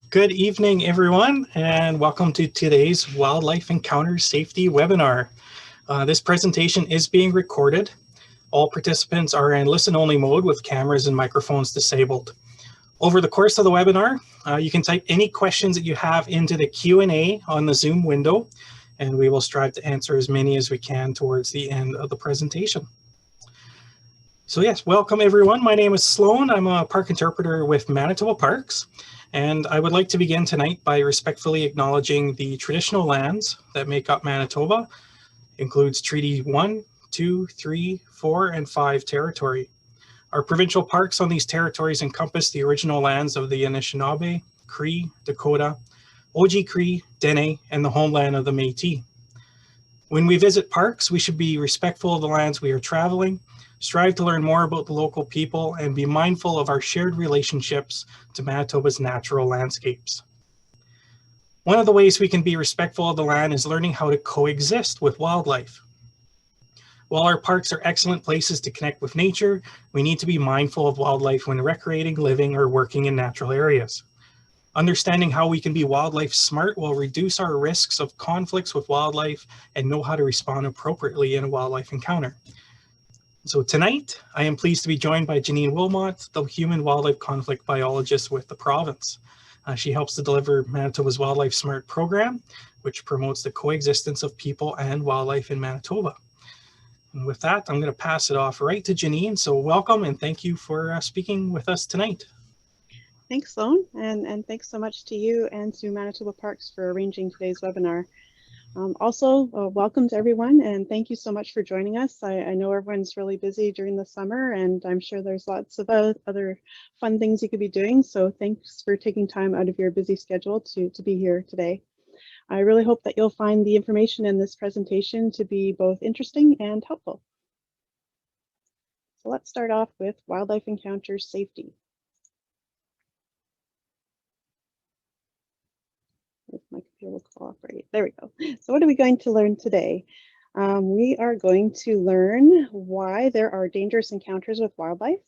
Good evening, everyone, and welcome to today's Wildlife Encounters Safety webinar. This presentation is being recorded. All participants are in listen-only mode with cameras and microphones disabled. Over the course of the webinar, you can type any questions that you have into the Q&A on the Zoom window, and we will strive to answer as many as we can towards the end of the presentation. So yes, welcome everyone. My name is Sloan. I'm a park interpreter with Manitoba Parks. And I would like to begin tonight by respectfully acknowledging the traditional lands that make up Manitoba, includes Treaty 1, 2, 3, 4, and 5 territory. Our provincial parks on these territories encompass the original lands of the Anishinaabe, Cree, Dakota, Oji-Cree, Dene, and the homeland of the Métis. When we visit parks, we should be respectful of the lands we are traveling, strive to learn more about the local people, and be mindful of our shared relationships to Manitoba's natural landscapes. One of the ways we can be respectful of the land is learning how to coexist with wildlife. While our parks are excellent places to connect with nature, we need to be mindful of wildlife when recreating, living, or working in natural areas. Understanding how we can be wildlife smart will reduce our risks of conflicts with wildlife and know how to respond appropriately in a wildlife encounter. So tonight, I am pleased to be joined by Janine Wilmot, the human wildlife conflict biologist with the province. She helps to deliver Manitoba's Wildlife Smart program, which promotes the coexistence of people and wildlife in Manitoba. And with that, I'm going to pass it off right to Janine. So welcome and thank you for speaking with us tonight. Thanks, Sloan, and thanks so much to you and to Manitoba Parks for arranging today's webinar. Welcome to everyone, and thank you so much for joining us. I know everyone's really busy during the summer, and I'm sure there's lots of other fun things you could be doing, so thanks for taking time out of your busy schedule to be here today. I really hope that you'll find the information in this presentation to be both interesting and helpful. So let's start off with wildlife encounter safety. If my computer will cooperate. There we go. So what are we going to learn today? We are going to learn why there are dangerous encounters with wildlife,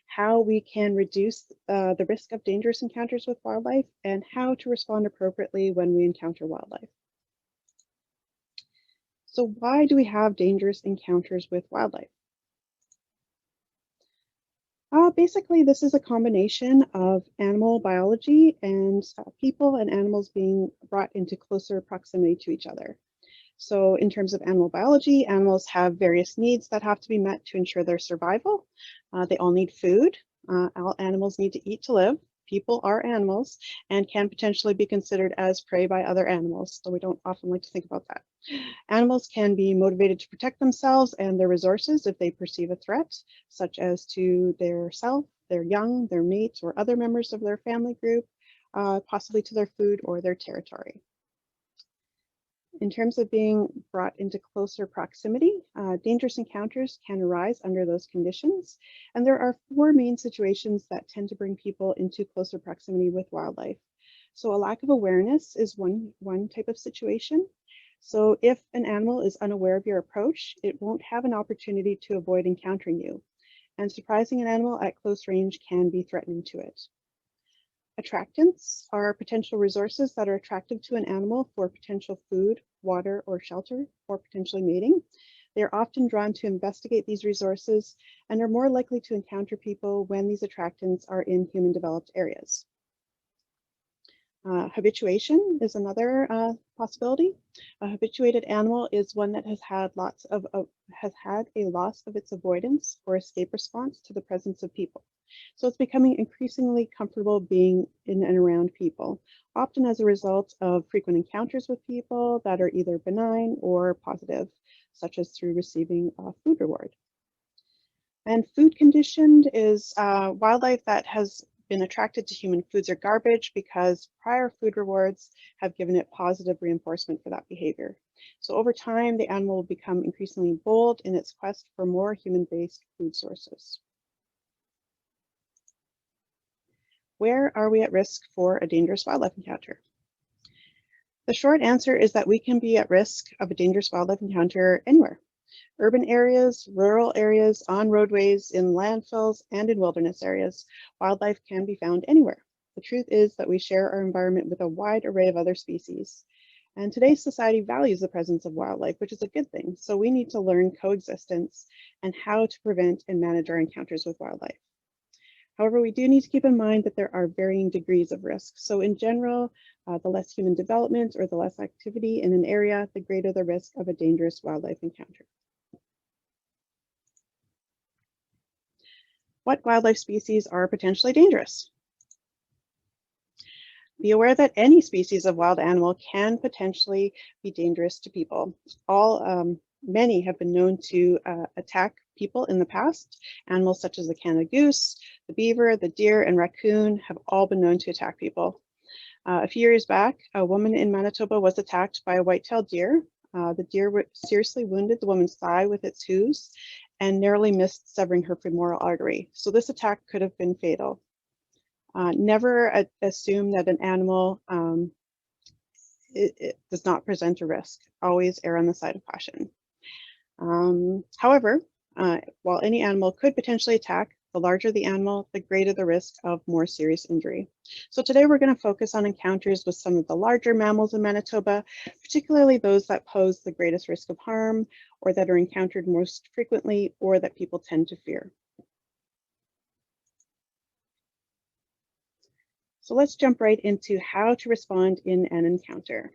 how we can reduce the risk of dangerous encounters with wildlife, and how to respond appropriately when we encounter wildlife. So why do we have dangerous encounters with wildlife? Basically, this is a combination of animal biology and people and animals being brought into closer proximity to each other. So in terms of animal biology, animals have various needs that have to be met to ensure their survival. They all need food. All animals need to eat to live. People are animals and can potentially be considered as prey by other animals, so we don't often like to think about that. Animals can be motivated to protect themselves and their resources if they perceive a threat, such as to their self, their young, their mates, or other members of their family group, possibly to their food or their territory. In terms of being brought into closer proximity, dangerous encounters can arise under those conditions. And there are four main situations that tend to bring people into closer proximity with wildlife. So a lack of awareness is one type of situation. So if an animal is unaware of your approach, it won't have an opportunity to avoid encountering you. And surprising an animal at close range can be threatening to it. Attractants are potential resources that are attractive to an animal for potential food, water, or shelter, or potentially mating. They are often drawn to investigate these resources and are more likely to encounter people when these attractants are in human-developed areas. Habituation is another possibility. A habituated animal is one that has had a loss of its avoidance or escape response to the presence of people. So it's becoming increasingly comfortable being in and around people, often as a result of frequent encounters with people that are either benign or positive, such as through receiving a food reward. And food conditioned is wildlife that has been attracted to human foods or garbage because prior food rewards have given it positive reinforcement for that behavior. So over time, the animal will become increasingly bold in its quest for more human-based food sources. Where are we at risk for a dangerous wildlife encounter? The short answer is that we can be at risk of a dangerous wildlife encounter anywhere. Urban areas, rural areas, on roadways, in landfills, and in wilderness areas, wildlife can be found anywhere. The truth is that we share our environment with a wide array of other species. And today's society values the presence of wildlife, which is a good thing. So we need to learn coexistence and how to prevent and manage our encounters with wildlife. However, we do need to keep in mind that there are varying degrees of risk. So in general, the less human development or the less activity in an area, the greater the risk of a dangerous wildlife encounter. What wildlife species are potentially dangerous? Be aware that any species of wild animal can potentially be dangerous to people. Many have been known to attack people in the past. Animals such as the Canada goose, the beaver, the deer, and raccoon have all been known to attack people. A few years back, a woman in Manitoba was attacked by a white-tailed deer. The deer seriously wounded the woman's thigh with its hooves and narrowly missed severing her femoral artery. So this attack could have been fatal. Never assume that an animal it does not present a risk. Always err on the side of caution. However, while any animal could potentially attack, the larger the animal, the greater the risk of more serious injury. So today we're going to focus on encounters with some of the larger mammals in Manitoba, particularly those that pose the greatest risk of harm or that are encountered most frequently or that people tend to fear. So let's jump right into how to respond in an encounter.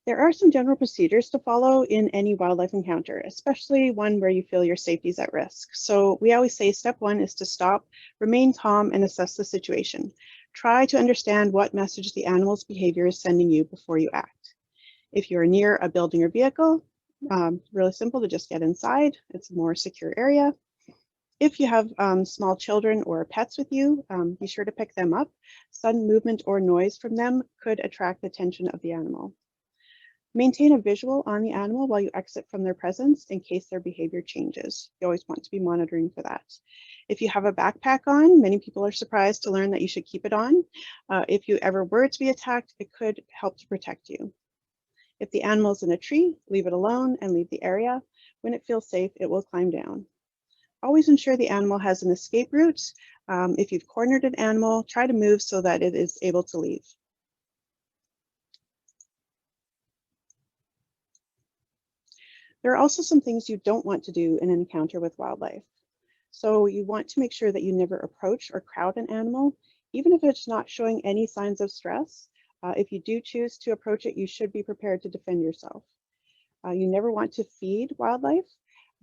There are some general procedures to follow in any wildlife encounter, especially one where you feel your safety is at risk. So we always say step one is to stop, remain calm, and assess the situation. Try to understand what message the animal's behavior is sending you before you act. If you're near a building or vehicle, really simple to just get inside. It's a more secure area. If you have small children or pets with you, be sure to pick them up. Sudden movement or noise from them could attract the attention of the animal. Maintain a visual on the animal while you exit from their presence in case their behavior changes. You always want to be monitoring for that. If you have a backpack on, many people are surprised to learn that you should keep it on. If you ever were to be attacked, it could help to protect you. If the animal is in a tree, leave it alone and leave the area. When it feels safe, it will climb down. Always ensure the animal has an escape route. If you've cornered an animal, try to move so that it is able to leave. There are also some things you don't want to do in an encounter with wildlife. So you want to make sure that you never approach or crowd an animal, even if it's not showing any signs of stress. If you do choose to approach it, you should be prepared to defend yourself. You never want to feed wildlife.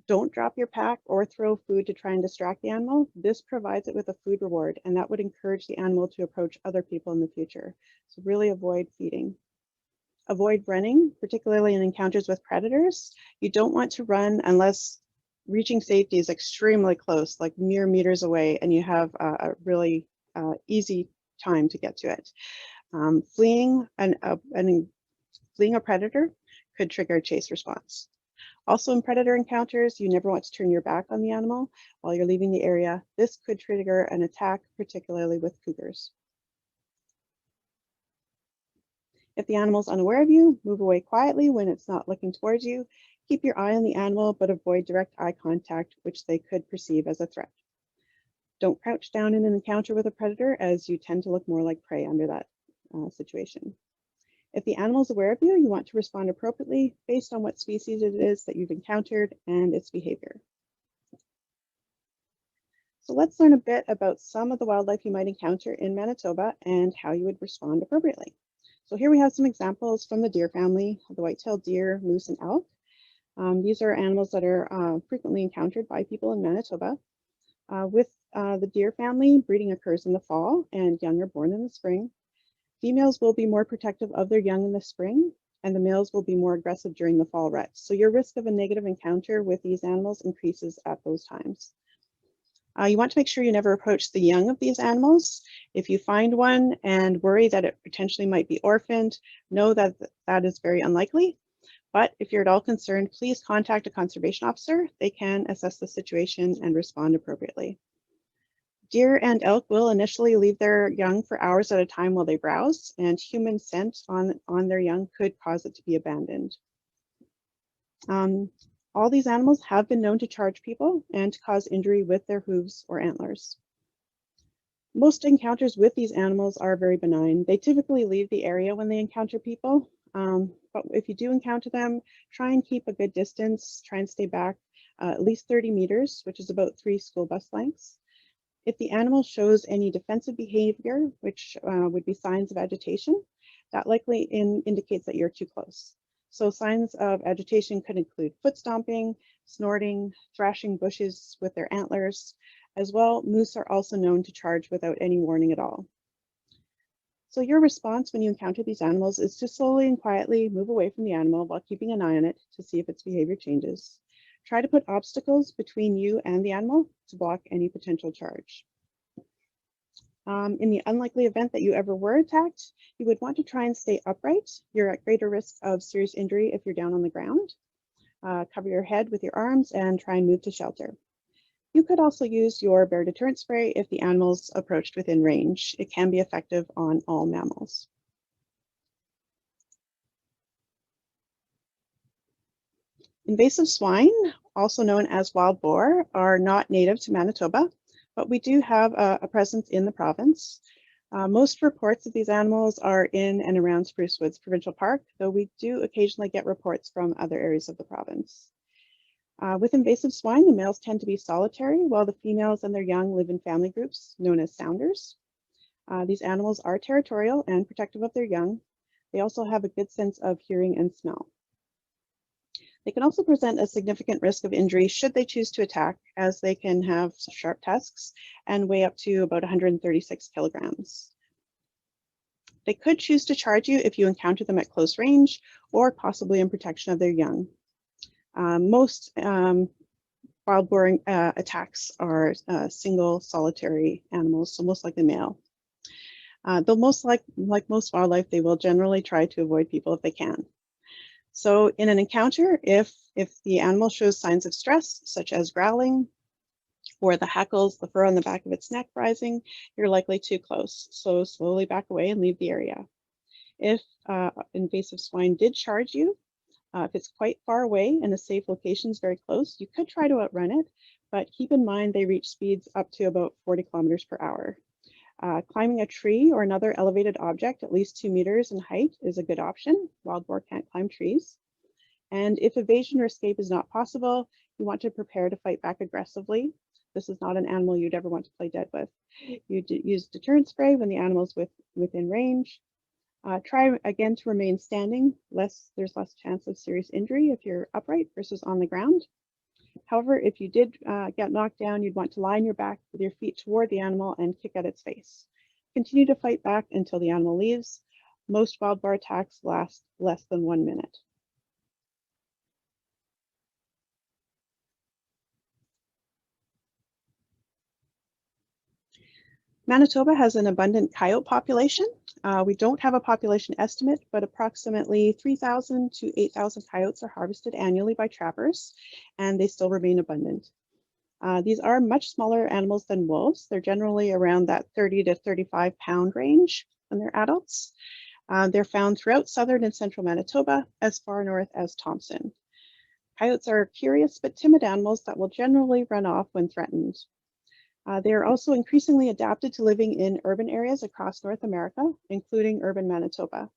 Don't drop your pack or throw food to try and distract the animal. This provides it with a food reward, and that would encourage the animal to approach other people in the future. So really avoid feeding. Avoid running, particularly in encounters with predators. You don't want to run unless reaching safety is extremely close, like mere meters away, and you have a really easy time to get to it. Fleeing a predator could trigger a chase response. Also in predator encounters, you never want to turn your back on the animal while you're leaving the area. This could trigger an attack, particularly with cougars. If the animal is unaware of you, move away quietly when it's not looking towards you. Keep your eye on the animal, but avoid direct eye contact, which they could perceive as a threat. Don't crouch down in an encounter with a predator, as you tend to look more like prey under that situation. If the animal is aware of you, you want to respond appropriately based on what species it is that you've encountered and its behavior. So let's learn a bit about some of the wildlife you might encounter in Manitoba and how you would respond appropriately. So here we have some examples from the deer family, the white-tailed deer, moose, and elk. These are animals that are frequently encountered by people in Manitoba. With the deer family, breeding occurs in the fall and young are born in the spring. Females will be more protective of their young in the spring, and the males will be more aggressive during the fall rut. So your risk of a negative encounter with these animals increases at those times. You want to make sure you never approach the young of these animals. If you find one and worry that it potentially might be orphaned, know that that is very unlikely. But if you're at all concerned, please contact a conservation officer. They can assess the situation and respond appropriately. Deer and elk will initially leave their young for hours at a time while they browse, and human scent on their young could cause it to be abandoned. All these animals have been known to charge people and to cause injury with their hooves or antlers. Most encounters with these animals are very benign. They typically leave the area when they encounter people, but if you do encounter them, try and keep a good distance, try and stay back at least 30 meters, which is about 3 school bus lengths. If the animal shows any defensive behavior, which would be signs of agitation, that likely indicates that you're too close. So signs of agitation could include foot stomping, snorting, thrashing bushes with their antlers. As well, moose are also known to charge without any warning at all. So your response when you encounter these animals is to slowly and quietly move away from the animal while keeping an eye on it to see if its behavior changes. Try to put obstacles between you and the animal to block any potential charge. In the unlikely event that you ever were attacked, you would want to try and stay upright. You're at greater risk of serious injury if you're down on the ground. Cover your head with your arms and try and move to shelter. You could also use your bear deterrent spray if the animal's approached within range. It can be effective on all mammals. Invasive swine, also known as wild boar, are not native to Manitoba, but we do have a presence in the province. Most reports of these animals are in and around Spruce Woods Provincial Park, though we do occasionally get reports from other areas of the province. With invasive swine, the males tend to be solitary, while the females and their young live in family groups known as sounders. These animals are territorial and protective of their young. They also have a good sense of hearing and smell. They can also present a significant risk of injury should they choose to attack, as they can have sharp tusks and weigh up to about 136 kilograms. They could choose to charge you if you encounter them at close range or possibly in protection of their young. Most wild boar attacks are single solitary animals, so most likely male. Though like most wildlife, they will generally try to avoid people if they can. So in an encounter, if the animal shows signs of stress, such as growling, or the hackles, the fur on the back of its neck rising, you're likely too close. So slowly back away and leave the area. If invasive swine did charge you, if it's quite far away and a safe location is very close, you could try to outrun it, but keep in mind they reach speeds up to about 40 kilometers per hour. Climbing a tree or another elevated object at least 2 meters in height is a good option. Wild boar can't climb trees. And if evasion or escape is not possible, you want to prepare to fight back aggressively. This is not an animal you'd ever want to play dead with. You use deterrent spray when the animal is within range. Try again to remain standing. There's less chance of serious injury if you're upright versus on the ground. However, if you did get knocked down, you'd want to lie on your back with your feet toward the animal and kick at its face. Continue to fight back until the animal leaves. Most wild boar attacks last less than 1 minute. Manitoba has an abundant coyote population. We don't have a population estimate, but approximately 3,000 to 8,000 coyotes are harvested annually by trappers, and they still remain abundant. These are much smaller animals than wolves. They're generally around that 30 to 35 pound range when they're adults. They're found throughout southern and central Manitoba, as far north as Thompson. Coyotes are curious but timid animals that will generally run off when threatened. They are also increasingly adapted to living in urban areas across North America, including urban Manitoba.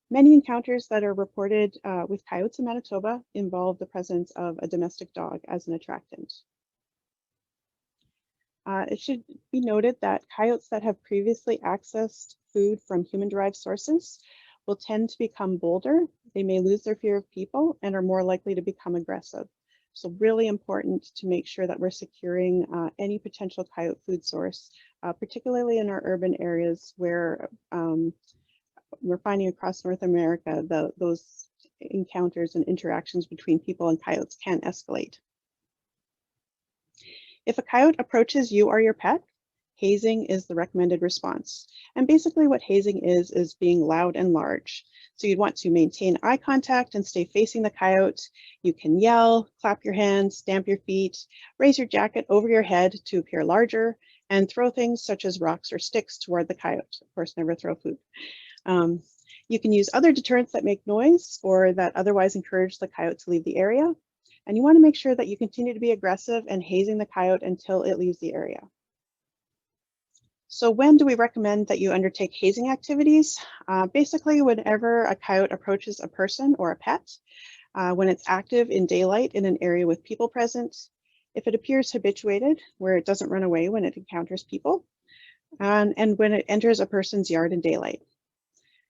Many encounters that are reported with coyotes in Manitoba involve the presence of a domestic dog as an attractant. It should be noted that coyotes that have previously accessed food from human-derived sources will tend to become bolder. They may lose their fear of people and are more likely to become aggressive. So really important to make sure that we're securing any potential coyote food source, particularly in our urban areas where we're finding across North America those encounters and interactions between people and coyotes can escalate. If a coyote approaches you or your pet, hazing is the recommended response. And basically what hazing is being loud and large. So you'd want to maintain eye contact and stay facing the coyote. You can yell, clap your hands, stamp your feet, raise your jacket over your head to appear larger, and throw things such as rocks or sticks toward the coyote. Of course, never throw food. You can use other deterrents that make noise or that otherwise encourage the coyote to leave the area. And you want to make sure that you continue to be aggressive and hazing the coyote until it leaves the area. So when do we recommend that you undertake hazing activities? Basically, whenever a coyote approaches a person or a pet, when it's active in daylight in an area with people present, if it appears habituated, where it doesn't run away when it encounters people, and when it enters a person's yard in daylight.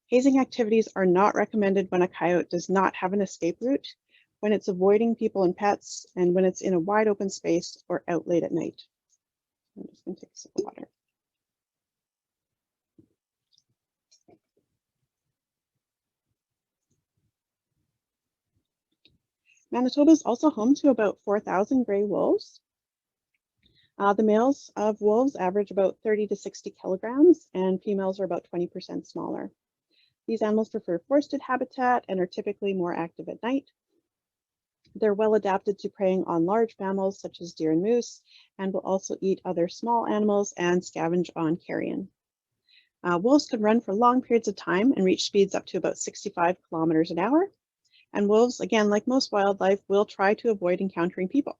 Hazing activities are not recommended when a coyote does not have an escape route, when it's avoiding people and pets, and when it's in a wide open space or out late at night. I'm just going to take a sip of water. Manitoba is also home to about 4,000 gray wolves. The males of wolves average about 30 to 60 kilograms, and females are about 20% smaller. These animals prefer forested habitat and are typically more active at night. They're well adapted to preying on large mammals such as deer and moose, and will also eat other small animals and scavenge on carrion. Wolves can run for long periods of time and reach speeds up to about 65 kilometers an hour. And wolves, again, like most wildlife, will try to avoid encountering people.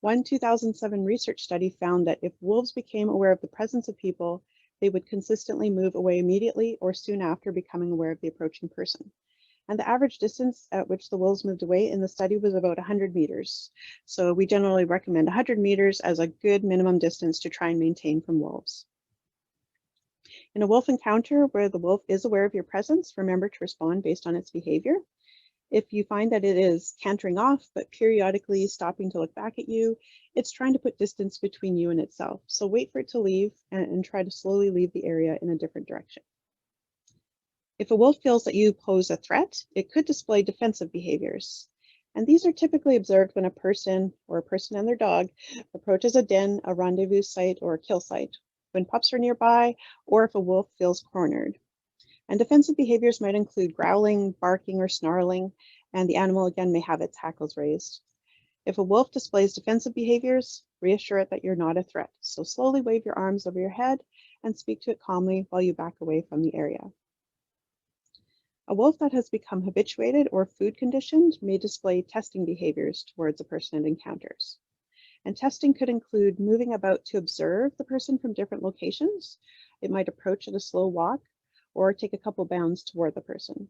One 2007 research study found that if wolves became aware of the presence of people, they would consistently move away immediately or soon after becoming aware of the approaching person. And the average distance at which the wolves moved away in the study was about 100 meters. So we generally recommend 100 meters as a good minimum distance to try and maintain from wolves. In a wolf encounter where the wolf is aware of your presence, remember to respond based on its behavior. If you find that it is cantering off, but periodically stopping to look back at you, it's trying to put distance between you and itself. So wait for it to leave and try to slowly leave the area in a different direction. If a wolf feels that you pose a threat, it could display defensive behaviors. And these are typically observed when a person or a person and their dog approaches a den, a rendezvous site, or a kill site, when pups are nearby, or if a wolf feels cornered. And defensive behaviors might include growling, barking, or snarling, and the animal again may have its hackles raised. If a wolf displays defensive behaviors, reassure it that you're not a threat. So slowly wave your arms over your head and speak to it calmly while you back away from the area. A wolf that has become habituated or food conditioned may display testing behaviors towards a person it encounters. And testing could include moving about to observe the person from different locations. It might approach at a slow walk, or take a couple bounds toward the person.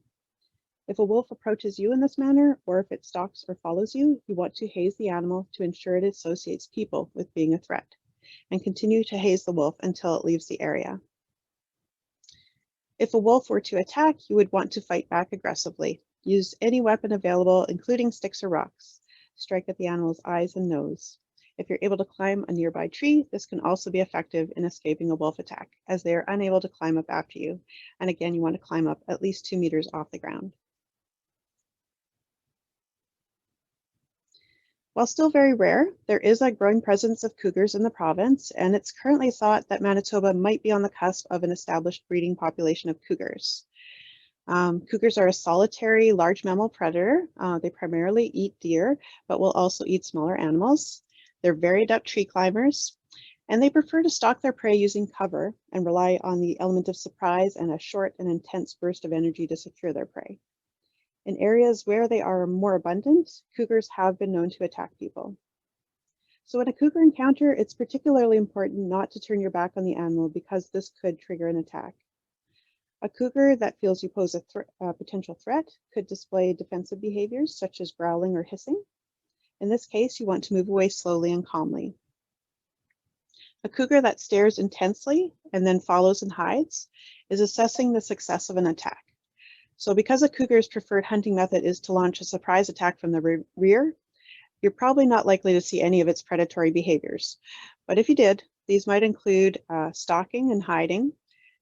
If a wolf approaches you in this manner, or if it stalks or follows you, you want to haze the animal to ensure it associates people with being a threat, and continue to haze the wolf until it leaves the area. If a wolf were to attack, you would want to fight back aggressively. Use any weapon available, including sticks or rocks. Strike at the animal's eyes and nose. If you're able to climb a nearby tree, this can also be effective in escaping a wolf attack, as they are unable to climb up after you. And again, you want to climb up at least 2 meters off the ground. While still very rare, there is a growing presence of cougars in the province, and it's currently thought that Manitoba might be on the cusp of an established breeding population of cougars. Cougars are a solitary large mammal predator. They primarily eat deer, but will also eat smaller animals. They're very adept tree climbers, and they prefer to stalk their prey using cover and rely on the element of surprise and a short and intense burst of energy to secure their prey. In areas where they are more abundant, cougars have been known to attack people. So in a cougar encounter, it's particularly important not to turn your back on the animal because this could trigger an attack. A cougar that feels you pose a potential threat could display defensive behaviors such as growling or hissing. In this case, you want to move away slowly and calmly. A cougar that stares intensely and then follows and hides is assessing the success of an attack. So because a cougar's preferred hunting method is to launch a surprise attack from the rear, you're probably not likely to see any of its predatory behaviors. But if you did, these might include stalking and hiding,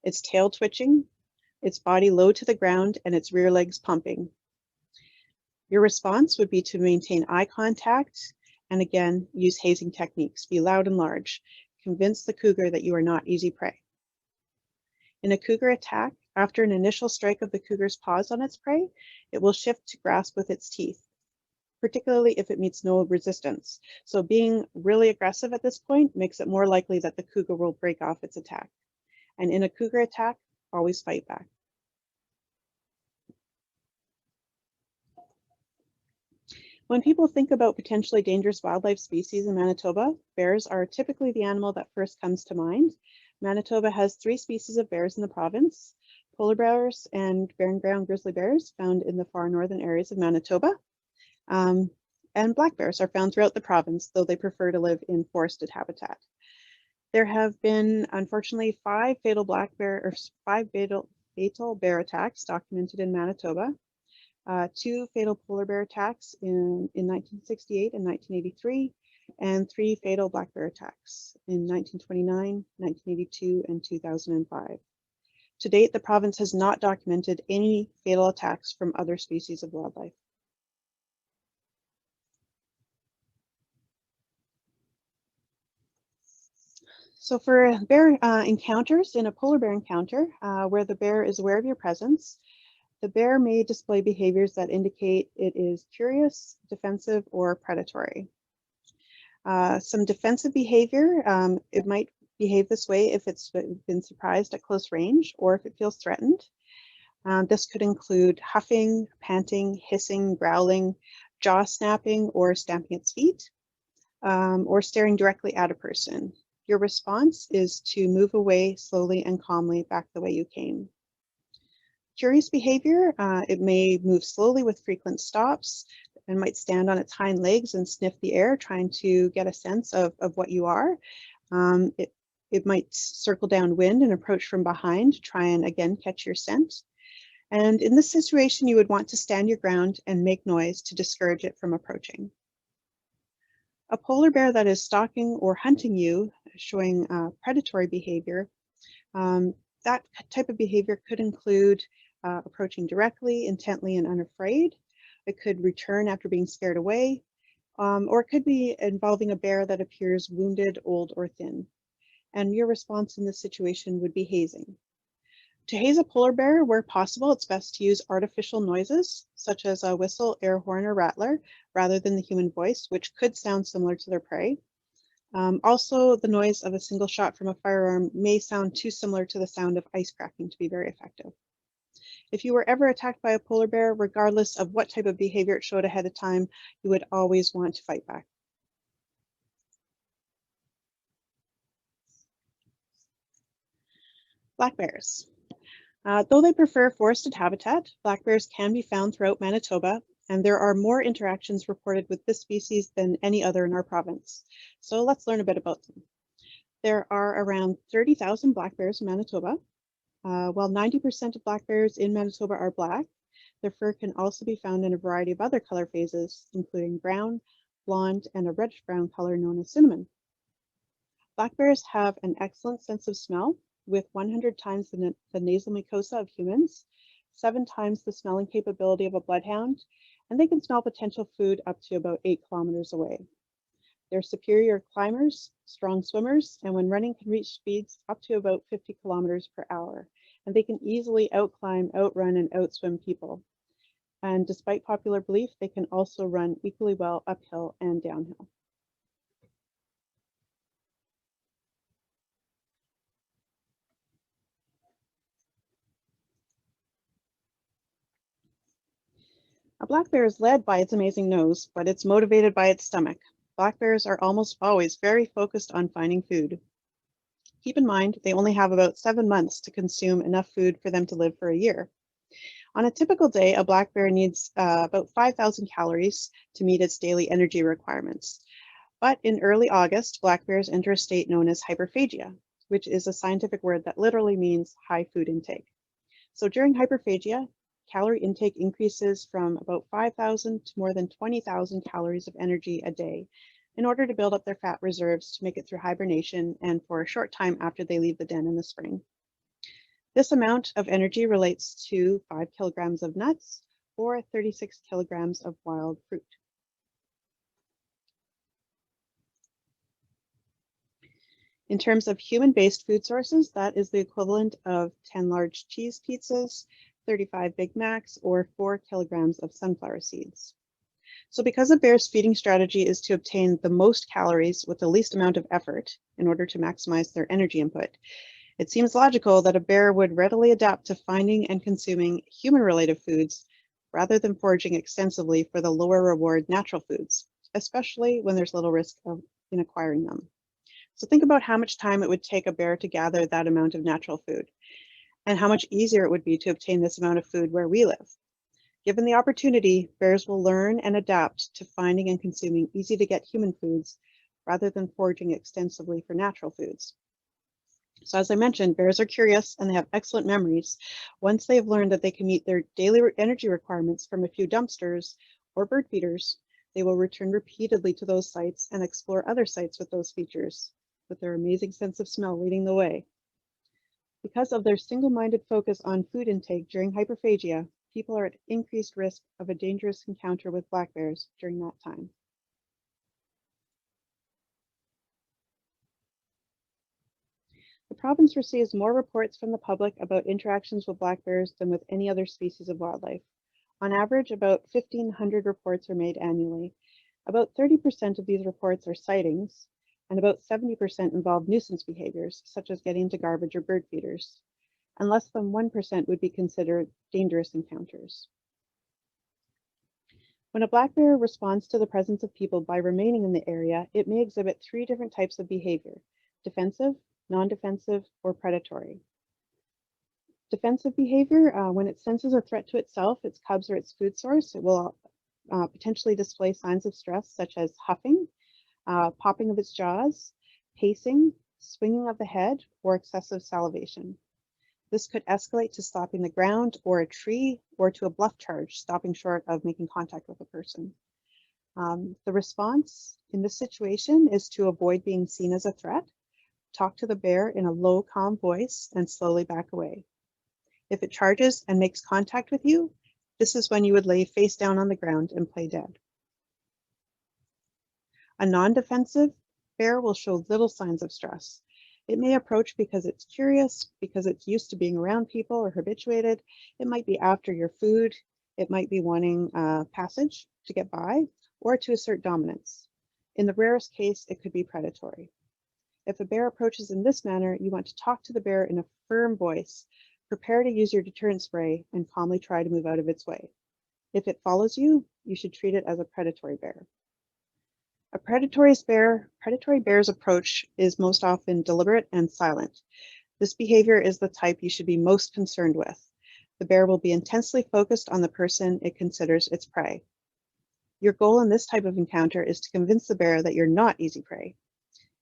its tail twitching, its body low to the ground, and its rear legs pumping. Your response would be to maintain eye contact and again, use hazing techniques. Be loud and large. Convince the cougar that you are not easy prey. In a cougar attack, after an initial strike of the cougar's paws on its prey, it will shift to grasp with its teeth, particularly if it meets no resistance. So being really aggressive at this point makes it more likely that the cougar will break off its attack. And in a cougar attack, always fight back. When people think about potentially dangerous wildlife species in Manitoba, bears are typically the animal that first comes to mind. Manitoba has 3 species of bears in the province: polar bears and barren ground grizzly bears found in the far northern areas of Manitoba. Um, and black bears are found throughout the province, though they prefer to live in forested habitat. There have been, unfortunately, 5 fatal bear attacks documented in Manitoba. 2 fatal polar bear attacks in 1968 and 1983, and 3 fatal black bear attacks in 1929, 1982, and 2005. To date, the province has not documented any fatal attacks from other species of wildlife. So for bear encounters, in a polar bear encounter, where the bear is aware of your presence, the bear may display behaviors that indicate it is curious, defensive, or predatory. Some defensive behavior, it might behave this way if it's been surprised at close range or if it feels threatened. This could include huffing, panting, hissing, growling, jaw snapping, or stamping its feet, or staring directly at a person. Your response is to move away slowly and calmly back the way you came. Curious behavior, it may move slowly with frequent stops and might stand on its hind legs and sniff the air, trying to get a sense of what you are. It might circle downwind and approach from behind to try and again catch your scent. And in this situation, you would want to stand your ground and make noise to discourage it from approaching. A polar bear that is stalking or hunting you, showing predatory behavior, that type of behavior could include approaching directly, intently, and unafraid. It could return after being scared away, or it could be involving a bear that appears wounded, old, or thin. And your response in this situation would be hazing. To haze a polar bear, where possible, it's best to use artificial noises, such as a whistle, air horn, or rattler, rather than the human voice, which could sound similar to their prey. Also, the noise of a single shot from a firearm may sound too similar to the sound of ice cracking to be very effective. If you were ever attacked by a polar bear, regardless of what type of behavior it showed ahead of time, you would always want to fight back. Black bears. Though they prefer forested habitat, black bears can be found throughout Manitoba, and there are more interactions reported with this species than any other in our province. So let's learn a bit about them. There are around 30,000 black bears in Manitoba. While 90% of black bears in Manitoba are black, their fur can also be found in a variety of other color phases, including brown, blonde, and a reddish-brown color known as cinnamon. Black bears have an excellent sense of smell, with 100 times the nasal mucosa of humans, 7 times the smelling capability of a bloodhound, and they can smell potential food up to about 8 kilometers away. They're superior climbers, strong swimmers, and when running can reach speeds up to about 50 kilometers per hour. And they can easily outclimb, outrun, and outswim people. And despite popular belief, they can also run equally well uphill and downhill. A black bear is led by its amazing nose, but it's motivated by its stomach. Black bears are almost always very focused on finding food. Keep in mind, they only have about 7 months to consume enough food for them to live for a year. On a typical day, a black bear needs about 5,000 calories to meet its daily energy requirements. But in early August, black bears enter a state known as hyperphagia, which is a scientific word that literally means high food intake. So during hyperphagia, calorie intake increases from about 5,000 to more than 20,000 calories of energy a day in order to build up their fat reserves to make it through hibernation and for a short time after they leave the den in the spring. This amount of energy relates to 5 kilograms of nuts or 36 kilograms of wild fruit. In terms of human-based food sources, that is the equivalent of 10 large cheese pizzas, 35 Big Macs, or 4 kilograms of sunflower seeds. So because a bear's feeding strategy is to obtain the most calories with the least amount of effort in order to maximize their energy input, it seems logical that a bear would readily adapt to finding and consuming human-related foods rather than foraging extensively for the lower reward natural foods, especially when there's little risk in acquiring them. So think about how much time it would take a bear to gather that amount of natural food, and how much easier it would be to obtain this amount of food where we live. Given the opportunity, bears will learn and adapt to finding and consuming easy-to-get human foods rather than foraging extensively for natural foods. So as I mentioned, bears are curious and they have excellent memories. Once they have learned that they can meet their daily energy requirements from a few dumpsters or bird feeders, they will return repeatedly to those sites and explore other sites with those features, with their amazing sense of smell leading the way. Because of their single-minded focus on food intake during hyperphagia, people are at increased risk of a dangerous encounter with black bears during that time. The province receives more reports from the public about interactions with black bears than with any other species of wildlife. On average, about 1,500 reports are made annually. About 30% of these reports are sightings, and about 70% involve nuisance behaviors, such as getting into garbage or bird feeders, and less than 1% would be considered dangerous encounters. When a black bear responds to the presence of people by remaining in the area, it may exhibit 3 different types of behavior: defensive, non-defensive, or predatory. Defensive behavior, when it senses a threat to itself, its cubs, or its food source, it will potentially display signs of stress such as huffing, popping of its jaws, pacing, swinging of the head, or excessive salivation. This could escalate to stopping the ground or a tree, or to a bluff charge, stopping short of making contact with a person. The response in this situation is to avoid being seen as a threat, talk to the bear in a low, calm voice, and slowly back away. If it charges and makes contact with you, this is when you would lay face down on the ground and play dead. A non-defensive bear will show little signs of stress. It may approach because it's curious, because it's used to being around people or habituated. It might be after your food. It might be wanting passage to get by or to assert dominance. In the rarest case, it could be predatory. If a bear approaches in this manner, you want to talk to the bear in a firm voice, prepare to use your deterrent spray, and calmly try to move out of its way. If it follows you, you should treat it as a predatory bear. A predatory bear's approach is most often deliberate and silent. This behavior is the type you should be most concerned with. The bear will be intensely focused on the person it considers its prey. Your goal in this type of encounter is to convince the bear that you're not easy prey.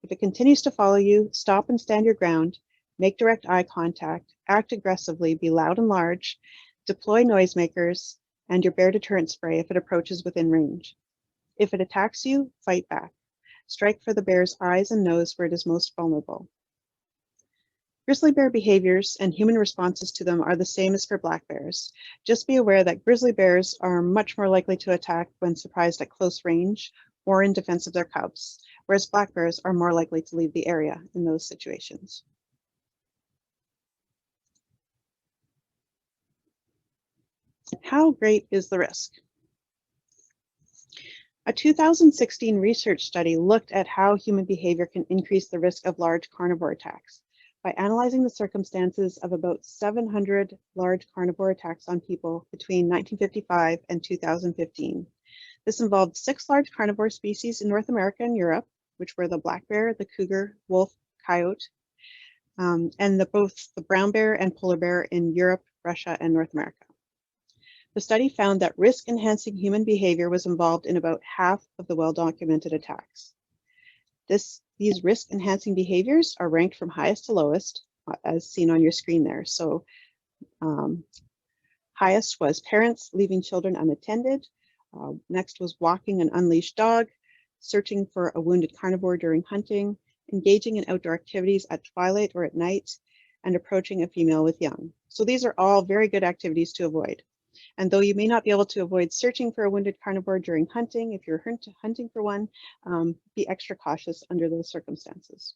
If it continues to follow you, stop and stand your ground, make direct eye contact, act aggressively, be loud and large, deploy noisemakers, and your bear deterrent spray if it approaches within range. If it attacks you, fight back. Strike for the bear's eyes and nose where it is most vulnerable. Grizzly bear behaviors and human responses to them are the same as for black bears. Just be aware that grizzly bears are much more likely to attack when surprised at close range or in defense of their cubs, whereas black bears are more likely to leave the area in those situations. How great is the risk? A 2016 research study looked at how human behavior can increase the risk of large carnivore attacks by analyzing the circumstances of about 700 large carnivore attacks on people between 1955 and 2015. This involved 6 large carnivore species in North America and Europe, which were the black bear, the cougar, wolf, coyote, and both the brown bear and polar bear in Europe, Russia, and North America. The study found that risk-enhancing human behavior was involved in about half of the well-documented attacks. These risk-enhancing behaviors are ranked from highest to lowest, as seen on your screen there. So highest was parents leaving children unattended. Next was walking an unleashed dog, searching for a wounded carnivore during hunting, engaging in outdoor activities at twilight or at night, and approaching a female with young. So these are all very good activities to avoid. And though you may not be able to avoid searching for a wounded carnivore during hunting, if you're hunting for one, be extra cautious under those circumstances.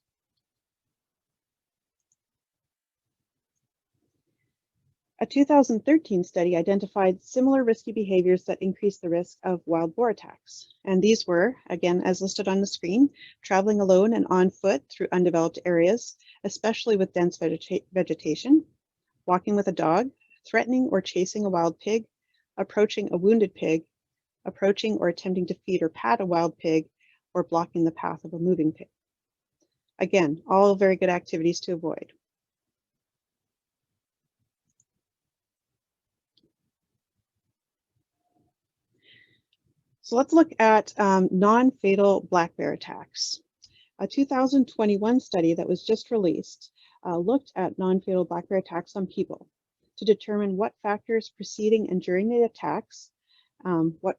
A 2013 study identified similar risky behaviors that increase the risk of wild boar attacks. And these were, again, as listed on the screen, traveling alone and on foot through undeveloped areas, especially with dense vegetation, walking with a dog, threatening or chasing a wild pig, approaching a wounded pig, approaching or attempting to feed or pat a wild pig, or blocking the path of a moving pig. Again, all very good activities to avoid. So let's look at non-fatal black bear attacks. A 2021 study that was just released looked at non-fatal black bear attacks on people to determine what factors preceding and during the attacks, what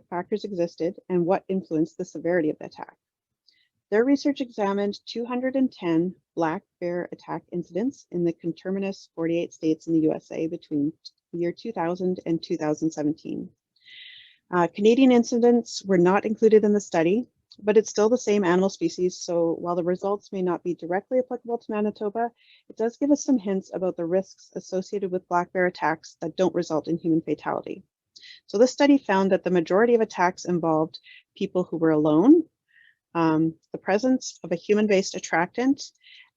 factors existed, and what influenced the severity of the attack. Their research examined 210 black bear attack incidents in the conterminous 48 states in the USA between the year 2000 and 2017. Canadian incidents were not included in the study, but it's still the same animal species, so while the results may not be directly applicable to Manitoba, it does give us some hints about the risks associated with black bear attacks that don't result in human fatality. So this study found that the majority of attacks involved people who were alone, the presence of a human-based attractant,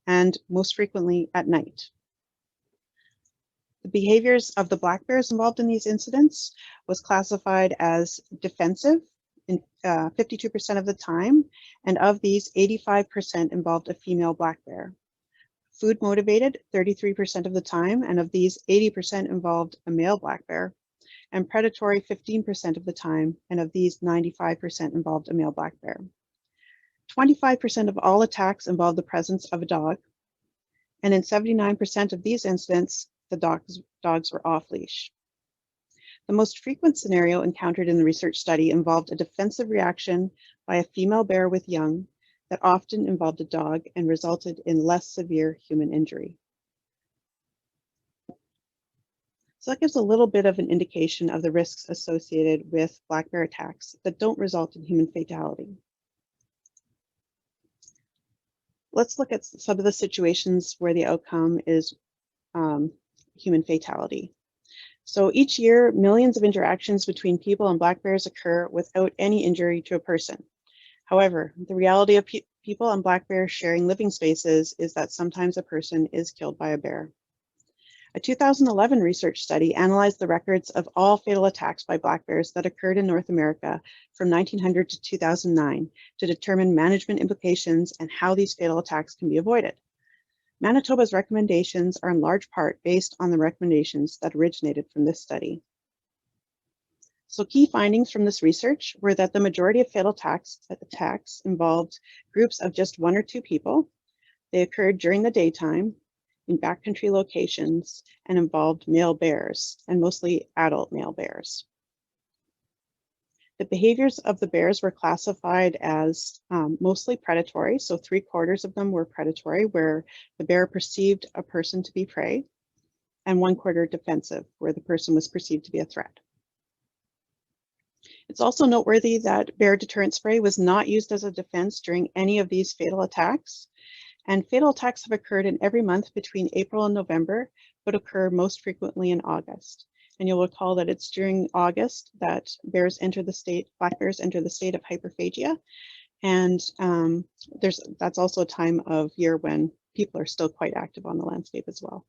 and most frequently at night. The behaviors of the black bears involved in these incidents was classified as defensive in 52% of the time, and of these, 85% involved a female black bear. Food motivated 33% of the time, and of these, 80% involved a male black bear, and predatory 15% of the time, and of these, 95% involved a male black bear. 25% of all attacks involved the presence of a dog, and in 79% of these incidents, the dogs were off leash. The most frequent scenario encountered in the research study involved a defensive reaction by a female bear with young that often involved a dog and resulted in less severe human injury. So that gives a little bit of an indication of the risks associated with black bear attacks that don't result in human fatality. Let's look at some of the situations where the outcome is human fatality. So each year, millions of interactions between people and black bears occur without any injury to a person. However, the reality of people and black bears sharing living spaces is that sometimes a person is killed by a bear. A 2011 research study analyzed the records of all fatal attacks by black bears that occurred in North America from 1900 to 2009 to determine management implications and how these fatal attacks can be avoided. Manitoba's recommendations are in large part based on the recommendations that originated from this study. So key findings from this research were that the majority of fatal attacks involved groups of just one or two people. They occurred during the daytime, in backcountry locations, and involved male bears, and mostly adult male bears. The behaviors of the bears were classified as mostly predatory, so 3/4 of them were predatory, where the bear perceived a person to be prey, and 1/4 defensive, where the person was perceived to be a threat. It's also noteworthy that bear deterrent spray was not used as a defense during any of these fatal attacks. And fatal attacks have occurred in every month between April and November, but occur most frequently in August. And you'll recall that it's during August that black bears enter the state of hyperphagia. And that's also a time of year when people are still quite active on the landscape as well.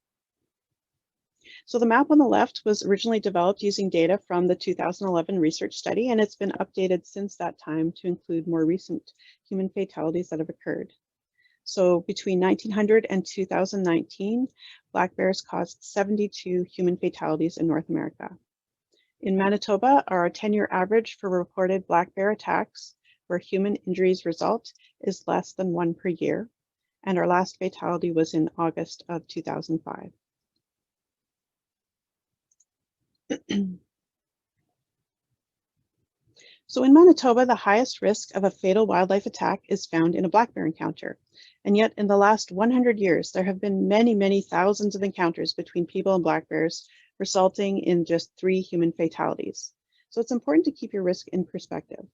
So the map on the left was originally developed using data from the 2011 research study, and it's been updated since that time to include more recent human fatalities that have occurred. So between 1900 and 2019, black bears caused 72 human fatalities in North America. In Manitoba, our 10-year average for reported black bear attacks where human injuries result is less than 1 per year, and our last fatality was in August of 2005. So in Manitoba, the highest risk of a fatal wildlife attack is found in a black bear encounter. And yet in the last 100 years, there have been many, many thousands of encounters between people and black bears, resulting in just 3 human fatalities. So it's important to keep your risk in perspective.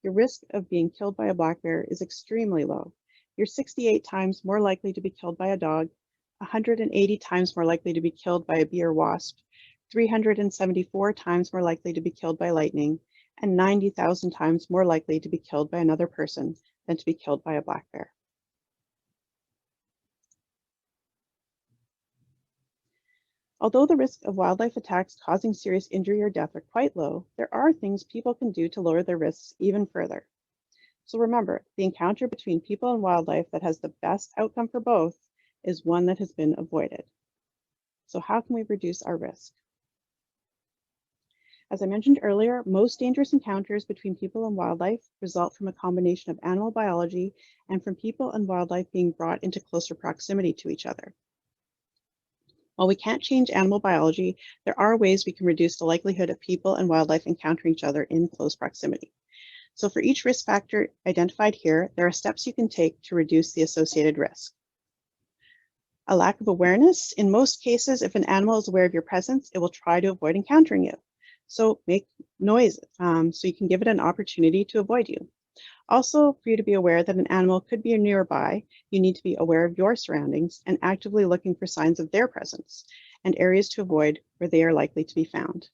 Your risk of being killed by a black bear is extremely low. You're 68 times more likely to be killed by a dog, 180 times more likely to be killed by a bee or wasp, 374 times more likely to be killed by lightning, and 90,000 times more likely to be killed by another person than to be killed by a black bear. Although the risk of wildlife attacks causing serious injury or death are quite low, there are things people can do to lower their risks even further. So remember, the encounter between people and wildlife that has the best outcome for both is one that has been avoided. So how can we reduce our risk? As I mentioned earlier, most dangerous encounters between people and wildlife result from a combination of animal biology and from people and wildlife being brought into closer proximity to each other. While we can't change animal biology, there are ways we can reduce the likelihood of people and wildlife encountering each other in close proximity. So for each risk factor identified here, there are steps you can take to reduce the associated risk. A lack of awareness. In most cases, if an animal is aware of your presence, it will try to avoid encountering you. So make noise so you can give it an opportunity to avoid you. Also, for you to be aware that an animal could be nearby, you need to be aware of your surroundings and actively looking for signs of their presence and areas to avoid where they are likely to be found.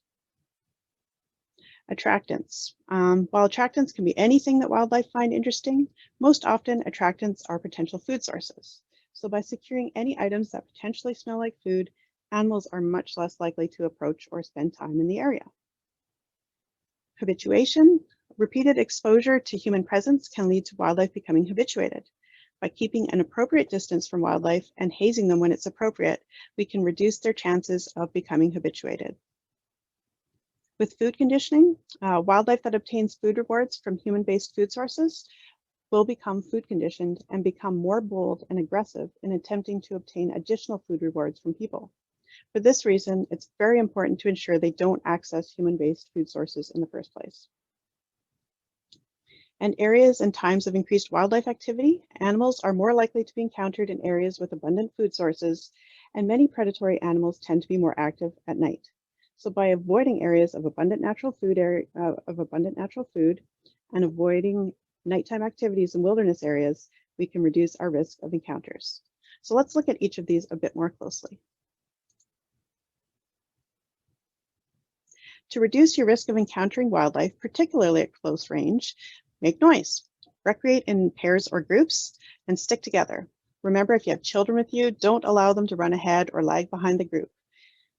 Attractants. While attractants can be anything that wildlife find interesting, most often attractants are potential food sources. So by securing any items that potentially smell like food, animals are much less likely to approach or spend time in the area. Habituation. Repeated exposure to human presence can lead to wildlife becoming habituated. By keeping an appropriate distance from wildlife and hazing them when it's appropriate, we can reduce their chances of becoming habituated. With food conditioning, wildlife that obtains food rewards from human-based food sources will become food conditioned and become more bold and aggressive in attempting to obtain additional food rewards from people. For this reason, it's very important to ensure they don't access human-based food sources in the first place. And areas and times of increased wildlife activity, animals are more likely to be encountered in areas with abundant food sources, and many predatory animals tend to be more active at night. So by avoiding areas of abundant natural food and avoiding nighttime activities in wilderness areas, we can reduce our risk of encounters. So let's look at each of these a bit more closely. To reduce your risk of encountering wildlife, particularly at close range, make noise, recreate in pairs or groups, and stick together. Remember, if you have children with you, don't allow them to run ahead or lag behind the group.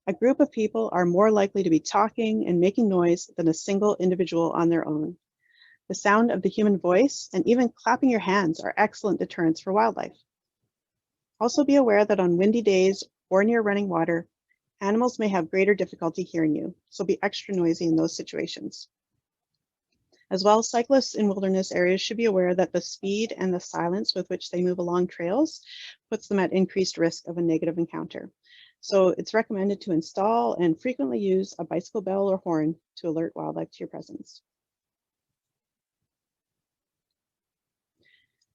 A group of people are more likely to be talking and making noise than a single individual on their own. The sound of the human voice and even clapping your hands are excellent deterrents for wildlife. Also be aware that on windy days or near running water, animals may have greater difficulty hearing you, so be extra noisy in those situations. As well, cyclists in wilderness areas should be aware that the speed and the silence with which they move along trails puts them at increased risk of a negative encounter. So it's recommended to install and frequently use a bicycle bell or horn to alert wildlife to your presence.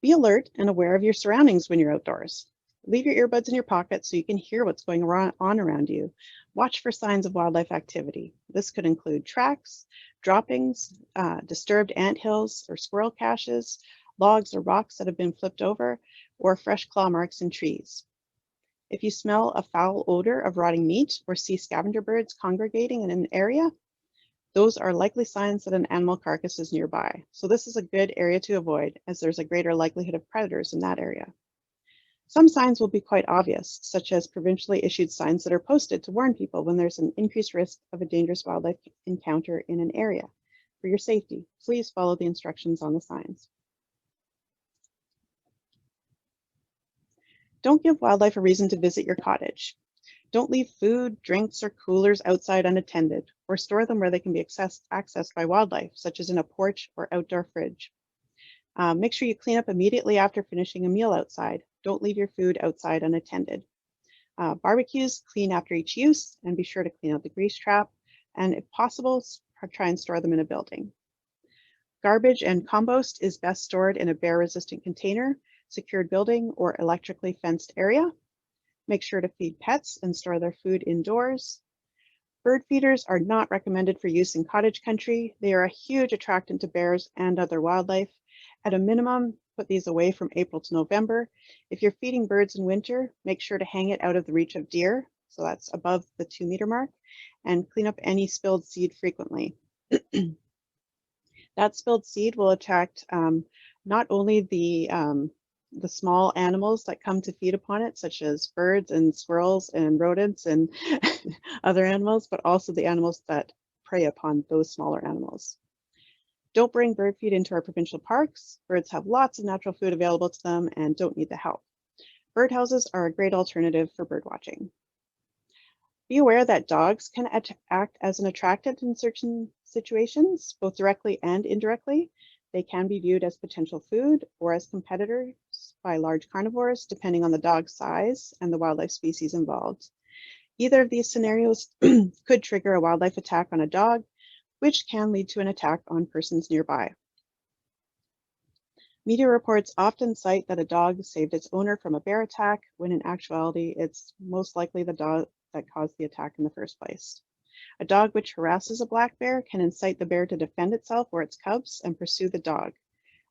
Be alert and aware of your surroundings when you're outdoors. Leave your earbuds in your pocket so you can hear what's going on around you. Watch for signs of wildlife activity. This could include tracks, droppings, disturbed anthills or squirrel caches, logs or rocks that have been flipped over, or fresh claw marks in trees. If you smell a foul odor of rotting meat or see scavenger birds congregating in an area, those are likely signs that an animal carcass is nearby. So this is a good area to avoid, as there's a greater likelihood of predators in that area. Some signs will be quite obvious, such as provincially issued signs that are posted to warn people when there's an increased risk of a dangerous wildlife encounter in an area. For your safety, please follow the instructions on the signs. Don't give wildlife a reason to visit your cottage. Don't leave food, drinks, or coolers outside unattended, or store them where they can be accessed by wildlife, such as in a porch or outdoor fridge. Make sure you clean up immediately after finishing a meal outside. Don't leave your food outside unattended. Barbecues, clean after each use, and be sure to clean out the grease trap. And if possible, try and store them in a building. Garbage and compost is best stored in a bear-resistant container, secured building, or electrically fenced area. Make sure to feed pets and store their food indoors. Bird feeders are not recommended for use in cottage country. They are a huge attractant to bears and other wildlife. At a minimum, put these away from April to November. If you're feeding birds in winter, make sure to hang it out of the reach of deer, so that's above the 2-meter mark, and clean up any spilled seed frequently. That spilled seed will attract not only the the small animals that come to feed upon it, such as birds and squirrels and rodents and other animals, but also the animals that prey upon those smaller animals. Don't bring bird feed into our provincial parks. Birds have lots of natural food available to them and don't need the help. Birdhouses are a great alternative for bird watching. Be aware that dogs can act as an attractant in certain situations, both directly and indirectly. They can be viewed as potential food or as competitors by large carnivores, depending on the dog's size and the wildlife species involved. Either of these scenarios could trigger a wildlife attack on a dog, which can lead to an attack on persons nearby. Media reports often cite that a dog saved its owner from a bear attack, when in actuality, it's most likely the dog that caused the attack in the first place. A dog which harasses a black bear can incite the bear to defend itself or its cubs and pursue the dog.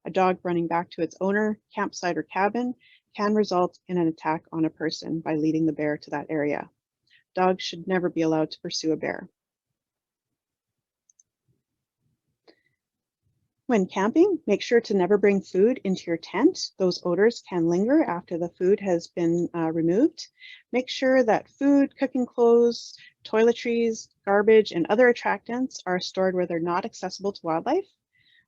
A dog running back to its owner, campsite, or cabin can result in an attack on a person by leading the bear to that area. Dogs should never be allowed to pursue a bear. When camping, make sure to never bring food into your tent. Those odors can linger after the food has been removed. Make sure that food, cooking clothes, toiletries, garbage, and other attractants are stored where they're not accessible to wildlife.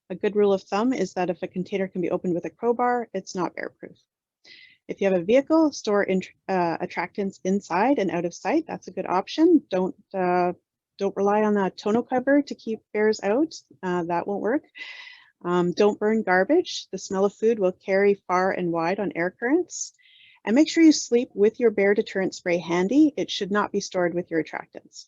A good rule of thumb is that if a container can be opened with a crowbar, it's not bear-proof. If you have a vehicle, store attractants inside and out of sight. That's a good option. Don't rely on the tonneau cover to keep bears out. That won't work. Don't burn garbage. The smell of food will carry far and wide on air currents. And make sure you sleep with your bear deterrent spray handy. It should not be stored with your attractants.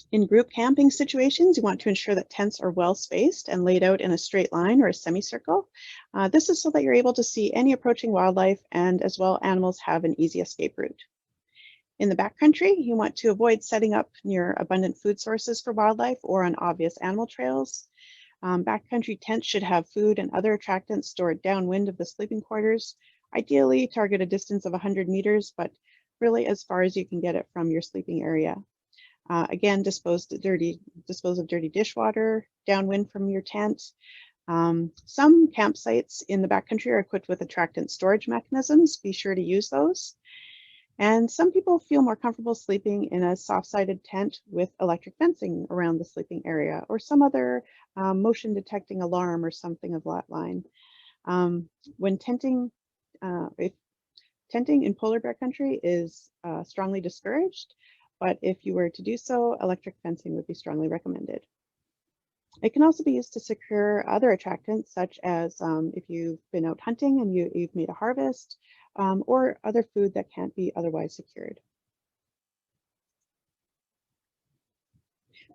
In group camping situations, you want to ensure that tents are well spaced and laid out in a straight line or a semicircle. This is so that you're able to see any approaching wildlife, and as well, animals have an easy escape route. In the backcountry, you want to avoid setting up near abundant food sources for wildlife or on obvious animal trails. Backcountry tents should have food and other attractants stored downwind of the sleeping quarters. Ideally, target a distance of 100 meters, but really as far as you can get it from your sleeping area. Again, dispose of dirty dishwater downwind from your tent. Some campsites in the backcountry are equipped with attractant storage mechanisms. Be sure to use those. And some people feel more comfortable sleeping in a soft-sided tent with electric fencing around the sleeping area, or some other motion detecting alarm or something of that line. When tenting, tenting in polar bear country is strongly discouraged, but if you were to do so, electric fencing would be strongly recommended. It can also be used to secure other attractants, such as if you've been out hunting and you've made a harvest, or other food that can't be otherwise secured.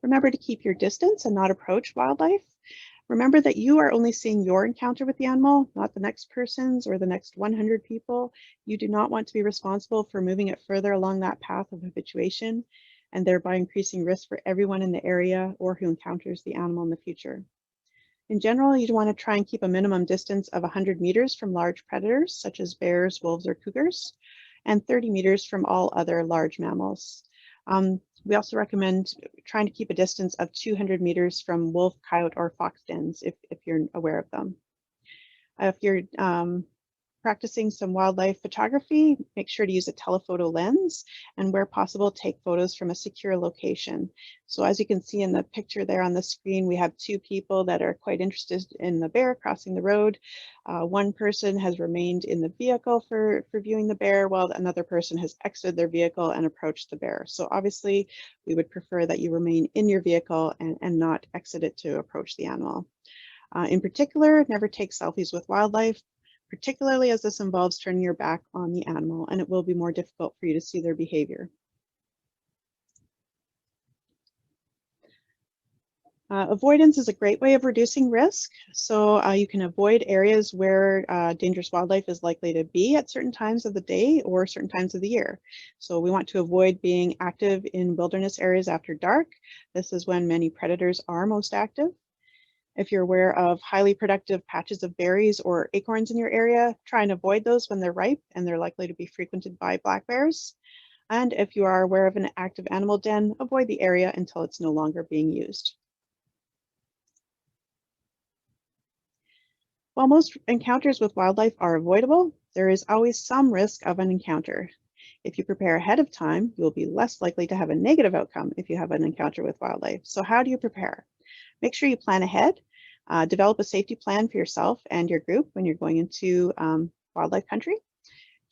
Remember to keep your distance and not approach wildlife. Remember that you are only seeing your encounter with the animal, not the next person's or the next 100 people. You do not want to be responsible for moving it further along that path of habituation, and thereby increasing risk for everyone in the area or who encounters the animal in the future. In general, you'd want to try and keep a minimum distance of 100 meters from large predators, such as bears, wolves, or cougars, and 30 meters from all other large mammals. We also recommend trying to keep a distance of 200 meters from wolf, coyote, or fox dens if you're aware of them. If you're practicing some wildlife photography, make sure to use a telephoto lens, and where possible, take photos from a secure location. So as you can see in the picture there on the screen, we have two people that are quite interested in the bear crossing the road. One person has remained in the vehicle for viewing the bear, while another person has exited their vehicle and approached the bear. So obviously, we would prefer that you remain in your vehicle and not exit it to approach the animal. In particular, never take selfies with wildlife, particularly as this involves turning your back on the animal, and it will be more difficult for you to see their behavior. Avoidance is a great way of reducing risk. So you can avoid areas where dangerous wildlife is likely to be at certain times of the day or certain times of the year. So we want to avoid being active in wilderness areas after dark. This is when many predators are most active. If you're aware of highly productive patches of berries or acorns in your area, try and avoid those when they're ripe and they're likely to be frequented by black bears. And if you are aware of an active animal den, avoid the area until it's no longer being used. While most encounters with wildlife are avoidable, there is always some risk of an encounter. If you prepare ahead of time, you'll be less likely to have a negative outcome if you have an encounter with wildlife. So how do you prepare? Make sure you plan ahead, develop a safety plan for yourself and your group when you're going into wildlife country.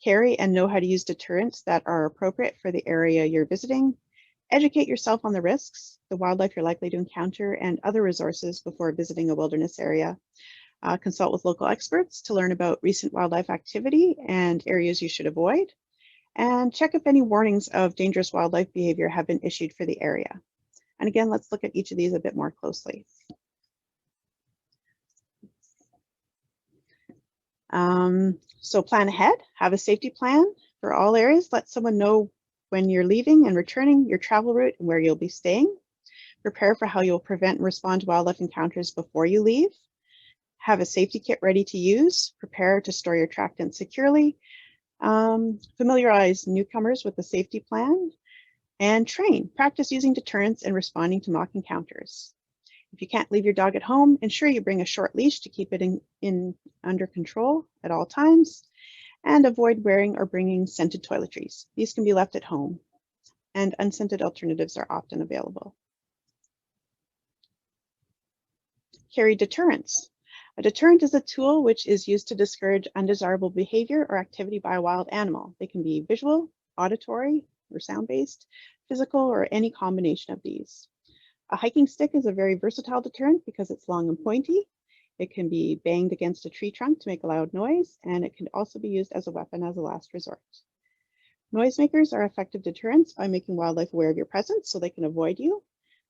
Carry and know how to use deterrents that are appropriate for the area you're visiting. Educate yourself on the risks, the wildlife you're likely to encounter, and other resources before visiting a wilderness area. Consult with local experts to learn about recent wildlife activity and areas you should avoid. And check if any warnings of dangerous wildlife behavior have been issued for the area. And again, let's look at each of these a bit more closely. So plan ahead, have a safety plan for all areas. Let someone know when you're leaving and returning, your travel route, and where you'll be staying. Prepare for how you'll prevent and respond to wildlife encounters before you leave. Have a safety kit ready to use. Prepare to store your attractant securely. Familiarize newcomers with the safety plan. And train. Practice using deterrents and responding to mock encounters. If you can't leave your dog at home, ensure you bring a short leash to keep it under control at all times, and avoid wearing or bringing scented toiletries. These can be left at home, and unscented alternatives are often available. Carry deterrents. A deterrent is a tool which is used to discourage undesirable behavior or activity by a wild animal. They can be visual, auditory, or sound-based, physical, or any combination of these. A hiking stick is a very versatile deterrent because it's long and pointy. It can be banged against a tree trunk to make a loud noise, and it can also be used as a weapon as a last resort. Noisemakers are effective deterrents by making wildlife aware of your presence so they can avoid you.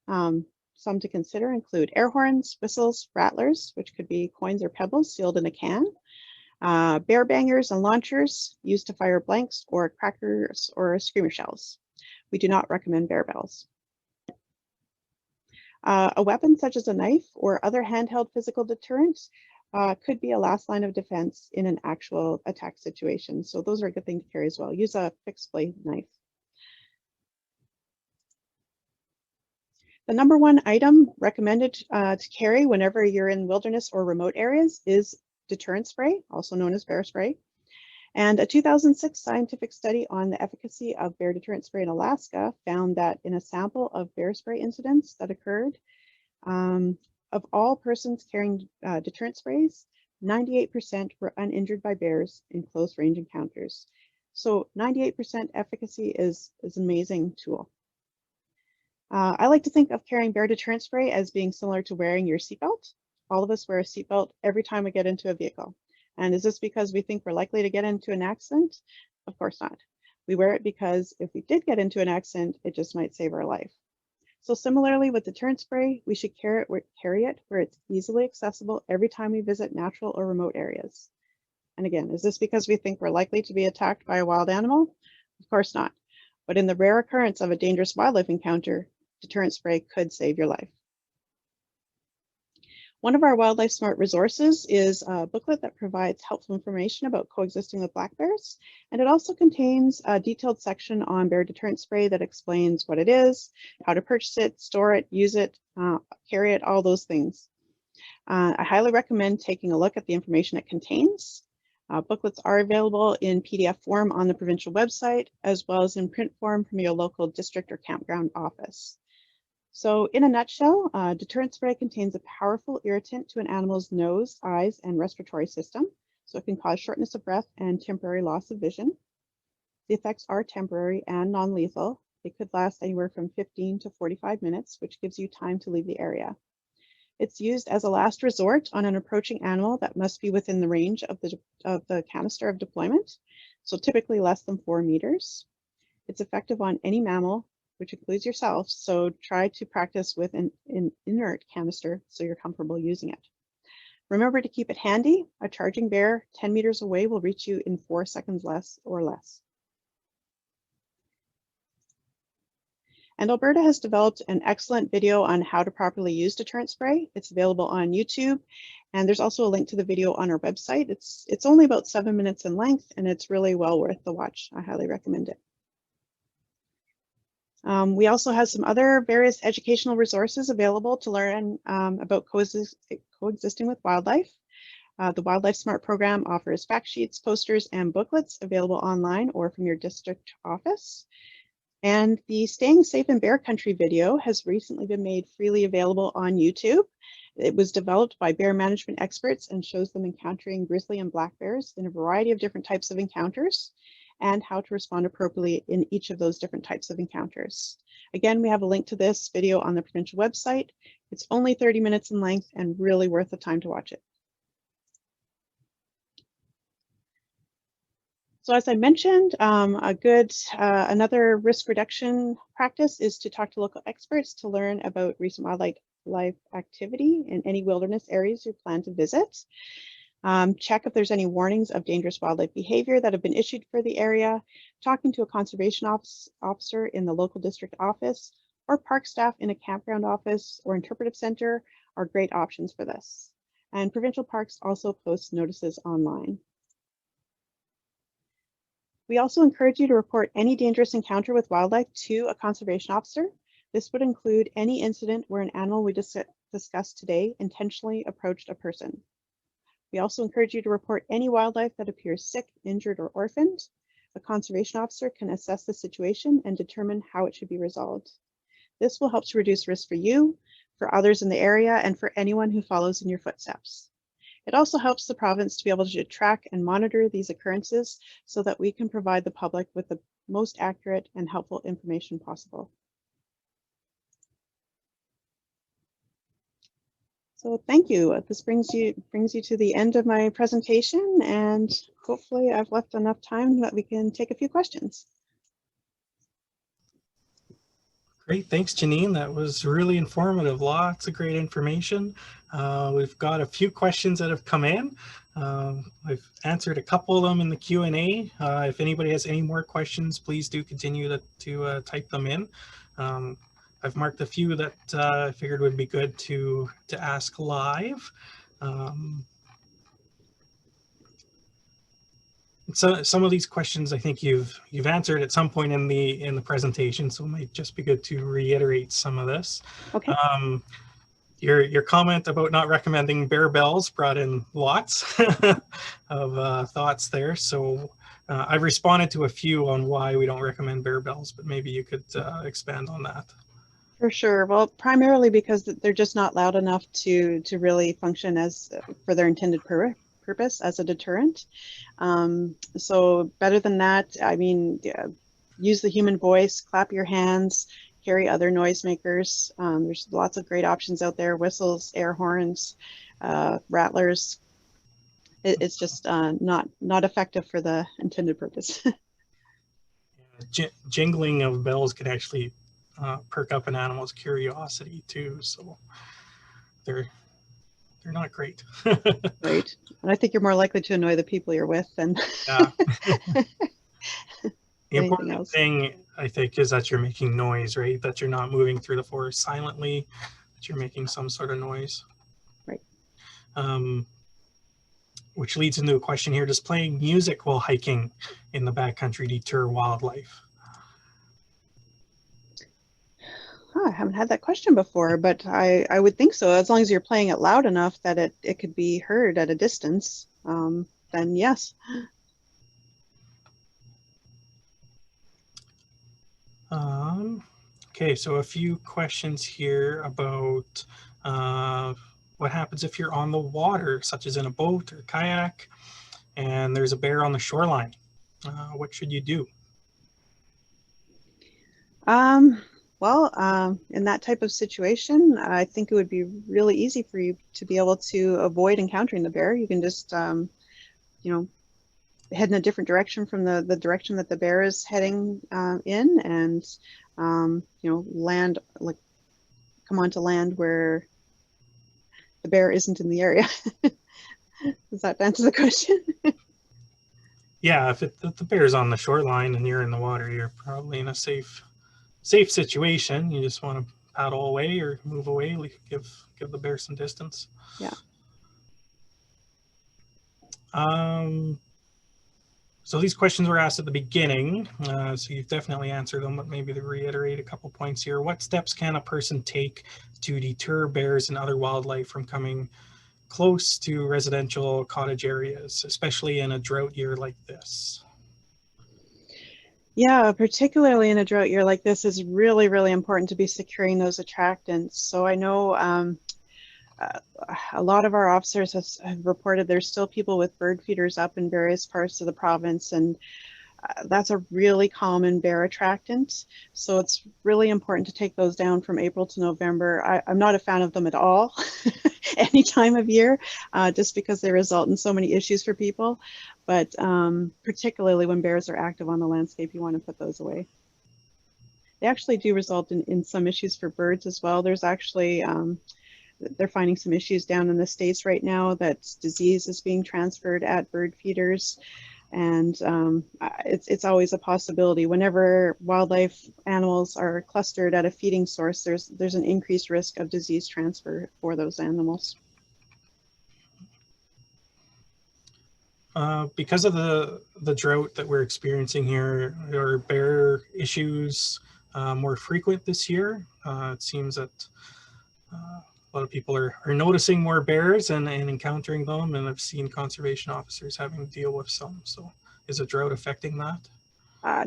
Some to consider include air horns, whistles, rattlers, which could be coins or pebbles sealed in a can, bear bangers and launchers used to fire blanks or crackers or screamer shells. We do not recommend bear bells. A weapon such as a knife or other handheld physical deterrents could be a last line of defense in an actual attack situation. So those are a good thing to carry as well. Use a fixed blade knife. The number one item recommended to carry whenever you're in wilderness or remote areas is deterrent spray, also known as bear spray. And a 2006 scientific study on the efficacy of bear deterrent spray in Alaska found that in a sample of bear spray incidents that occurred, of all persons carrying deterrent sprays, 98% were uninjured by bears in close range encounters. So 98% efficacy is an amazing tool. I like to think of carrying bear deterrent spray as being similar to wearing your seatbelt. All of us wear a seatbelt every time we get into a vehicle. And is this because we think we're likely to get into an accident? Of course not. We wear it because if we did get into an accident, it just might save our life. So similarly with deterrent spray, we should carry it where it's easily accessible every time we visit natural or remote areas. And again, is this because we think we're likely to be attacked by a wild animal? Of course not. But in the rare occurrence of a dangerous wildlife encounter, deterrent spray could save your life. One of our Wildlife Smart resources is a booklet that provides helpful information about coexisting with black bears. And it also contains a detailed section on bear deterrent spray that explains what it is, how to purchase it, store it, use it, carry it, all those things. I highly recommend taking a look at the information it contains. Booklets are available in PDF form on the provincial website, as well as in print form from your local district or campground office. So in a nutshell, deterrent spray contains a powerful irritant to an animal's nose, eyes, and respiratory system. So it can cause shortness of breath and temporary loss of vision. The effects are temporary and non-lethal. They could last anywhere from 15 to 45 minutes, which gives you time to leave the area. It's used as a last resort on an approaching animal that must be within the range of the canister of deployment, so typically less than 4 meters. It's effective on any mammal, which includes yourself, so try to practice with an inert canister so you're comfortable using it. Remember to keep it handy. A charging bear 10 meters away will reach you in 4 seconds less. And Alberta has developed an excellent video on how to properly use deterrent spray. It's available on YouTube, and there's also a link to the video on our website. It's only about 7 minutes in length, and it's really well worth the watch. I highly recommend it. We also have some other various educational resources available to learn about coexisting with wildlife. The Wildlife Smart program offers fact sheets, posters, and booklets available online or from your district office. And the Staying Safe in Bear Country video has recently been made freely available on YouTube. It was developed by bear management experts and shows them encountering grizzly and black bears in a variety of different types of encounters and how to respond appropriately in each of those different types of encounters. Again, we have a link to this video on the provincial website. It's only 30 minutes in length and really worth the time to watch it. So as I mentioned, another risk reduction practice is to talk to local experts to learn about recent wildlife activity in any wilderness areas you plan to visit. Check if there's any warnings of dangerous wildlife behavior that have been issued for the area. Talking to a conservation officer in the local district office or park staff in a campground office or interpretive center are great options for this. And provincial parks also post notices online. We also encourage you to report any dangerous encounter with wildlife to a conservation officer. This would include any incident where an animal we discussed today intentionally approached a person. We also encourage you to report any wildlife that appears sick, injured, or orphaned. A conservation officer can assess the situation and determine how it should be resolved. This will help to reduce risk for you, for others in the area, and for anyone who follows in your footsteps. It also helps the province to be able to track and monitor these occurrences so that we can provide the public with the most accurate and helpful information possible. So thank you. This brings you to the end of my presentation, and hopefully I've left enough time that we can take a few questions. Great, thanks Janine. That was really informative. Lots of great information. We've got a few questions that have come in. I've answered a couple of them in the Q&A. If anybody has any more questions, please do continue to type them in. I've marked a few that I figured would be good to ask live. So some of these questions I think you've answered at some point in the presentation, so it might just be good to reiterate some of this. Okay. Your comment about not recommending bear bells brought in lots of thoughts there. So I've responded to a few on why we don't recommend bear bells, but maybe you could expand on that. For sure. Well, primarily because they're just not loud enough to really function as for their intended purpose as a deterrent. So better than that, I mean, use the human voice, clap your hands, carry other noisemakers. There's lots of great options out there: whistles, air horns, rattlers. It's just not effective for the intended purpose. Jingling of bells can actually perk up an animal's curiosity too, so they're not great. Right, and I think you're more likely to annoy the people you're with than yeah. The anything important else. thing, I think, is that you're making noise, right? That you're not moving through the forest silently, that you're making some sort of noise. Right. Which leads into a question here: does playing music while hiking in the backcountry deter wildlife? I haven't had that question before, but I would think so. As long as you're playing it loud enough that it could be heard at a distance, then yes. Okay, so a few questions here about what happens if you're on the water, such as in a boat or kayak, and there's a bear on the shoreline. What should you do? Well, in that type of situation, I think it would be really easy for you to be able to avoid encountering the bear. You can just, you know, head in a different direction from the direction that the bear is heading in, and you know, land, like, come onto land where the bear isn't in the area. Does that answer the question? Yeah, if the bear's on the shoreline and you're in the water, you're probably in a safe situation. You just want to paddle away or move away, give the bear some distance. Yeah. So these questions were asked at the beginning, so you've definitely answered them, but maybe to reiterate a couple points here. What steps can a person take to deter bears and other wildlife from coming close to residential cottage areas, especially in a drought year like this? Yeah, particularly in a drought year like this, is really, really important to be securing those attractants. So I know uh, a lot of our officers have reported there's still people with bird feeders up in various parts of the province, and that's a really common bear attractant. So it's really important to take those down from April to November. I'm not a fan of them at all any time of year, just because they result in so many issues for people. But particularly when bears are active on the landscape, you want to put those away. They actually do result in some issues for birds as well. There's actually they're finding some issues down in the States right now that disease is being transferred at bird feeders. And it's always a possibility. Whenever wildlife animals are clustered at a feeding source, there's an increased risk of disease transfer for those animals. Because of the drought that we're experiencing here, are bear issues more frequent this year? It seems that a lot of people are noticing more bears and encountering them, and I've seen conservation officers having to deal with some. So is a drought affecting that?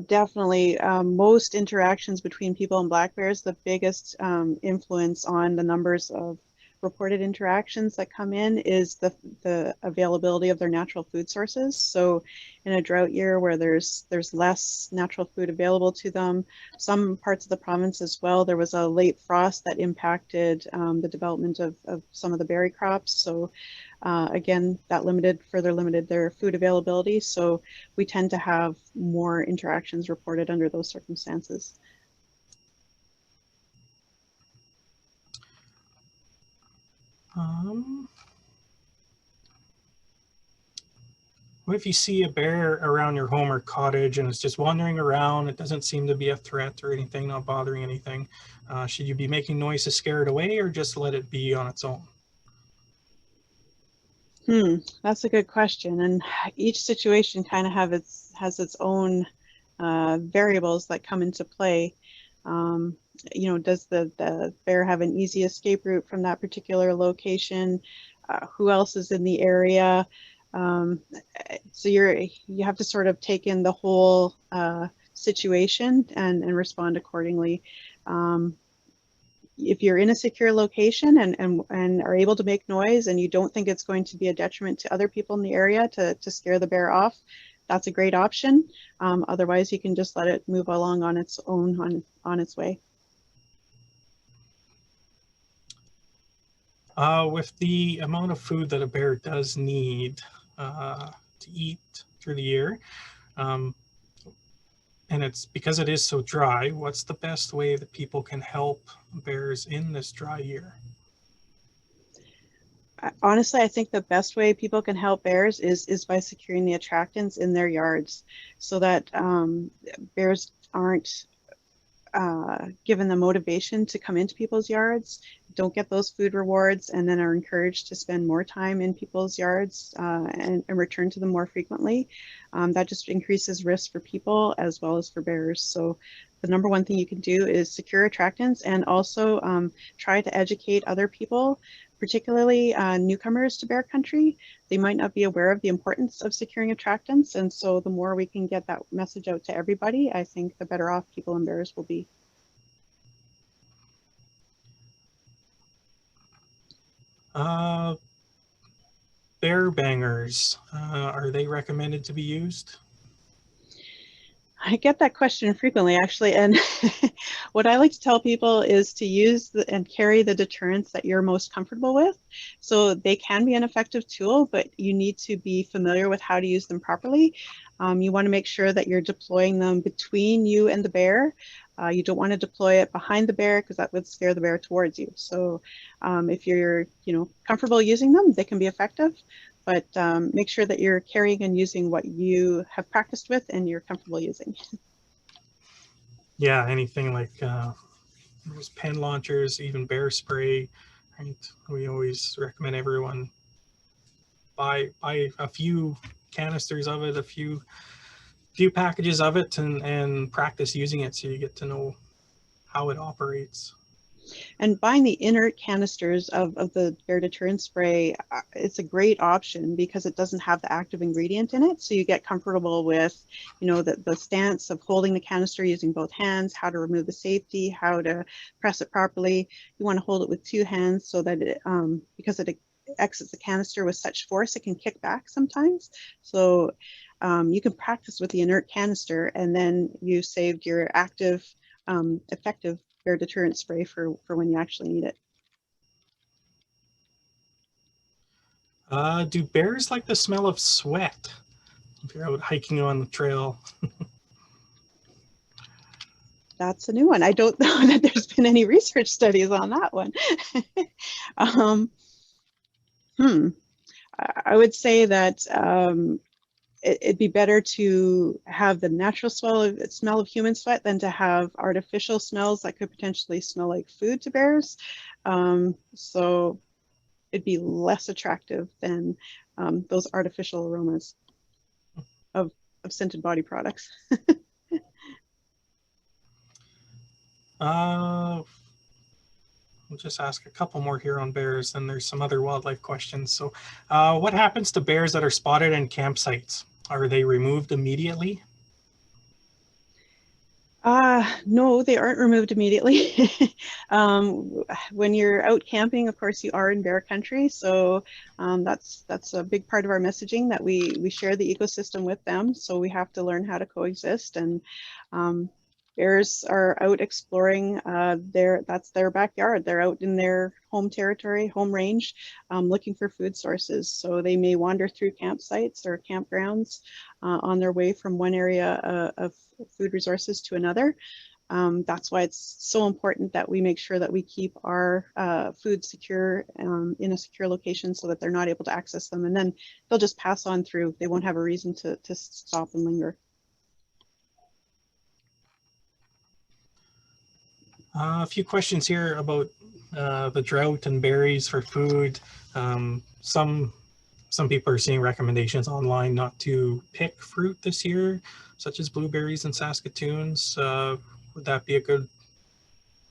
Definitely, most interactions between people and black bears, the biggest influence on the numbers of reported interactions that come in is the availability of their natural food sources. So in a drought year where there's less natural food available to them, some parts of the province as well, there was a late frost that impacted the development of some of the berry crops. So again, that further limited their food availability. So we tend to have more interactions reported under those circumstances. Um, what if you see a bear around your home or cottage and it's just wandering around? It doesn't seem to be a threat or anything, not bothering anything. Should you be making noise to scare it away or just let it be on its own? That's a good question. And each situation kind of has its own variables that come into play. Um, does the bear have an easy escape route from that particular location? Who else is in the area? Um, so you have to sort of take in the whole situation and respond accordingly. Um, if you're in a secure location and are able to make noise and you don't think it's going to be a detriment to other people in the area to scare the bear off, that's a great option. Otherwise, you can just let it move along on its own, on its way. With the amount of food that a bear does need to eat through the year, um, and it's because it is so dry, what's the best way that people can help bears in this dry year? Honestly, I think the best way people can help bears is by securing the attractants in their yards so that bears aren't given the motivation to come into people's yards, don't get those food rewards, and then are encouraged to spend more time in people's yards and return to them more frequently. That just increases risk for people as well as for bears. So the number one thing you can do is secure attractants and also try to educate other people, particularly newcomers to bear country. They might not be aware of the importance of securing attractants. And so the more we can get that message out to everybody, I think the better off people and bears will be. Uh, Bear bangers, are they recommended to be used? I get that question frequently, actually. And what I like to tell people is to use and carry the deterrents that you're most comfortable with. So they can be an effective tool, but you need to be familiar with how to use them properly. You want to make sure that you're deploying them between you and the bear. You don't want to deploy it behind the bear because that would scare the bear towards you. So if you're, comfortable using them, they can be effective. But make sure that you're carrying and using what you have practiced with and you're comfortable using. Yeah, anything like those pen launchers, even bear spray. Right? We always recommend everyone buy a few canisters of it, a few packages of it, and practice using it so you get to know how it operates. And buying the inert canisters of the bear deterrent spray, it's a great option because it doesn't have the active ingredient in it. So you get comfortable with, the stance of holding the canister using both hands, how to remove the safety, how to press it properly. You want to hold it with two hands so that because it exits the canister with such force, it can kick back sometimes. So you can practice with the inert canister, and then you saved your active, effective bear deterrent spray for when you actually need it. Do bears like the smell of sweat if you're out hiking on the trail? That's a new one. I don't know that there's been any research studies on that one. um, I would say that it'd be better to have the natural smell of human sweat than to have artificial smells that could potentially smell like food to bears. So it'd be less attractive than those artificial aromas of scented body products. I'll just ask a couple more here on bears, and there's some other wildlife questions. So what happens to bears that are spotted in campsites? Are they removed immediately? No, they aren't removed immediately. When you're out camping, of course, you are in bear country. So that's a big part of our messaging, that we share the ecosystem with them. So we have to learn how to coexist. And bears are out exploring that's their backyard. They're out in their home territory, home range, looking for food sources. So they may wander through campsites or campgrounds on their way from one area of food resources to another. That's why it's so important that we make sure that we keep our food secure in a secure location so that they're not able to access them. And then they'll just pass on through. They won't have a reason to stop and linger. A few questions here about the drought and berries for food. Some people are seeing recommendations online not to pick fruit this year, such as blueberries and Saskatoons. Would that be a good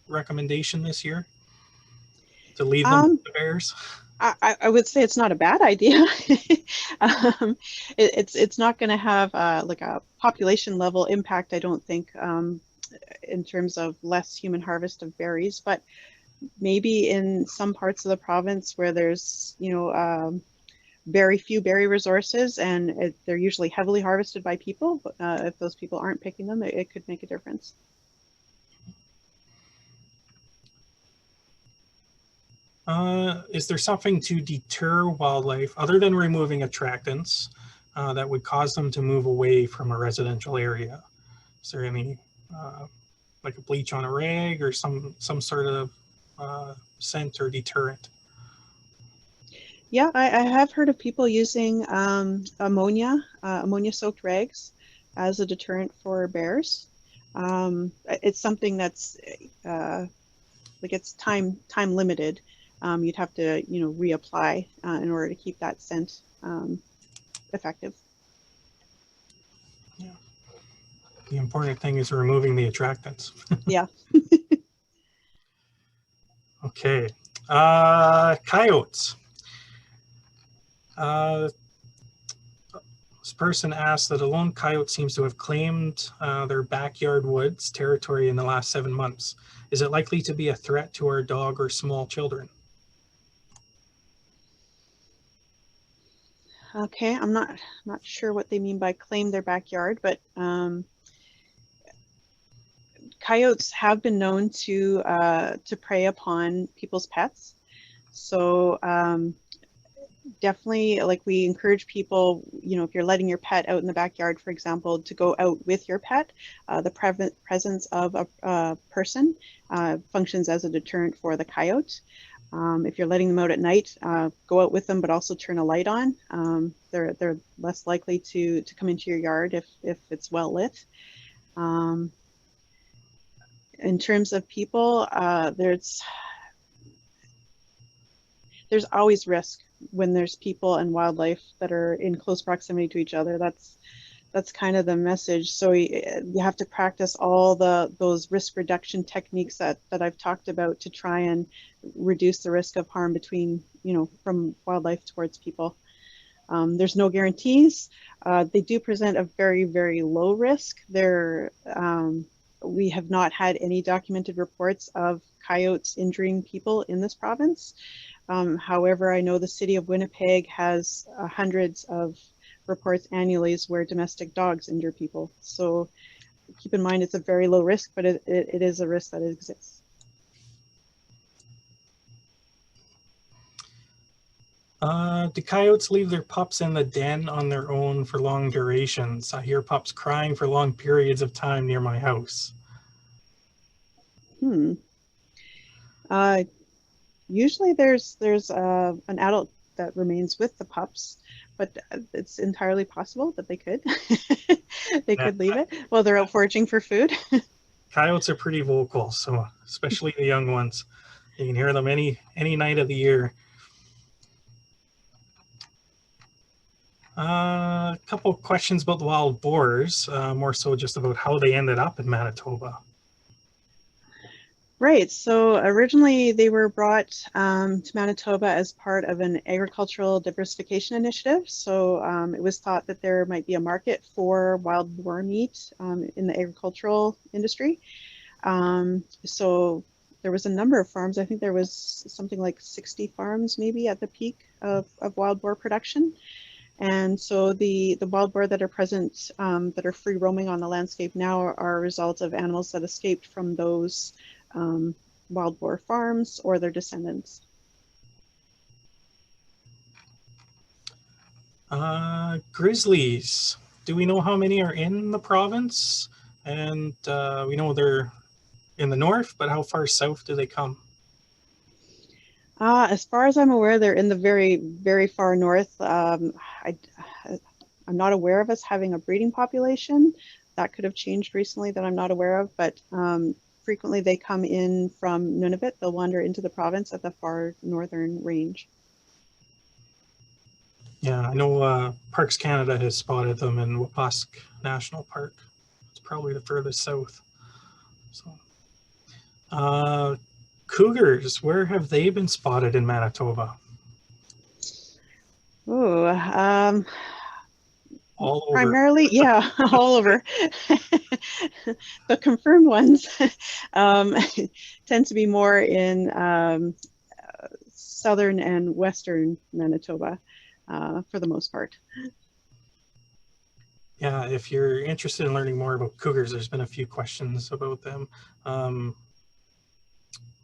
recommendation this year, to leave them to the bears? I would say it's not a bad idea. It's not going to have like a population level impact, I don't think, in terms of less human harvest of berries, but maybe in some parts of the province where there's, very few berry resources, and they're usually heavily harvested by people. If those people aren't picking them, it could make a difference. Is there something to deter wildlife other than removing attractants that would cause them to move away from a residential area? Is there any like a bleach on a rag or some sort of scent or deterrent? Yeah, I have heard of people using ammonia soaked rags as a deterrent for bears. It's something that's like it's time limited. You'd have to reapply in order to keep that scent effective. Yeah. The important thing is removing the attractants. Yeah. Okay. Coyotes. This person asked that a lone coyote seems to have claimed their backyard woods territory in the last 7 months. Is it likely to be a threat to our dog or small children? Okay, I'm not sure what they mean by claim their backyard, but coyotes have been known to prey upon people's pets. So definitely, like, we encourage people, if you're letting your pet out in the backyard, for example, to go out with your pet. The presence of a person functions as a deterrent for the coyote. If you're letting them out at night, go out with them, but also turn a light on. They're less likely to come into your yard if it's well lit. In terms of people, there's always risk when there's people and wildlife that are in close proximity to each other. that's kind of the message. So you have to practice all those risk reduction techniques that I've talked about to try and reduce the risk of harm between, from wildlife towards people. There's no guarantees. They do present a very, very low risk. We have not had any documented reports of coyotes injuring people in this province. However, I know the city of Winnipeg has hundreds of reports annually where domestic dogs injure people. So keep in mind it's a very low risk, but it is a risk that exists. Do coyotes leave their pups in the den on their own for long durations? I hear pups crying for long periods of time near my house. Usually there's an adult that remains with the pups, but it's entirely possible that they could could leave it while they're out foraging for food. Coyotes are pretty vocal, so especially the young ones. You can hear them any night of the year. A couple of questions about the wild boars, more so just about how they ended up in Manitoba. Right. So originally they were brought to Manitoba as part of an agricultural diversification initiative. So it was thought that there might be a market for wild boar meat in the agricultural industry. So there was a number of farms. I think there was something like 60 farms maybe at the peak of wild boar production. And so the wild boar that are present, that are free roaming on the landscape now are a result of animals that escaped from those wild boar farms or their descendants. Grizzlies. Do we know how many are in the province? And we know they're in the north, but how far south do they come? As far as I'm aware, they're in the very, very far north. I'm not aware of us having a breeding population. That could have changed recently that I'm not aware of, but frequently they come in from Nunavut. They'll wander into the province at the far northern range. Yeah, I know Parks Canada has spotted them in Wapask National Park. It's probably the furthest south. So, cougars, where have they been spotted in Manitoba? Oh, all over. Primarily, yeah, all over. The confirmed ones tend to be more in southern and western Manitoba for the most part. Yeah, if you're interested in learning more about cougars, there's been a few questions about them.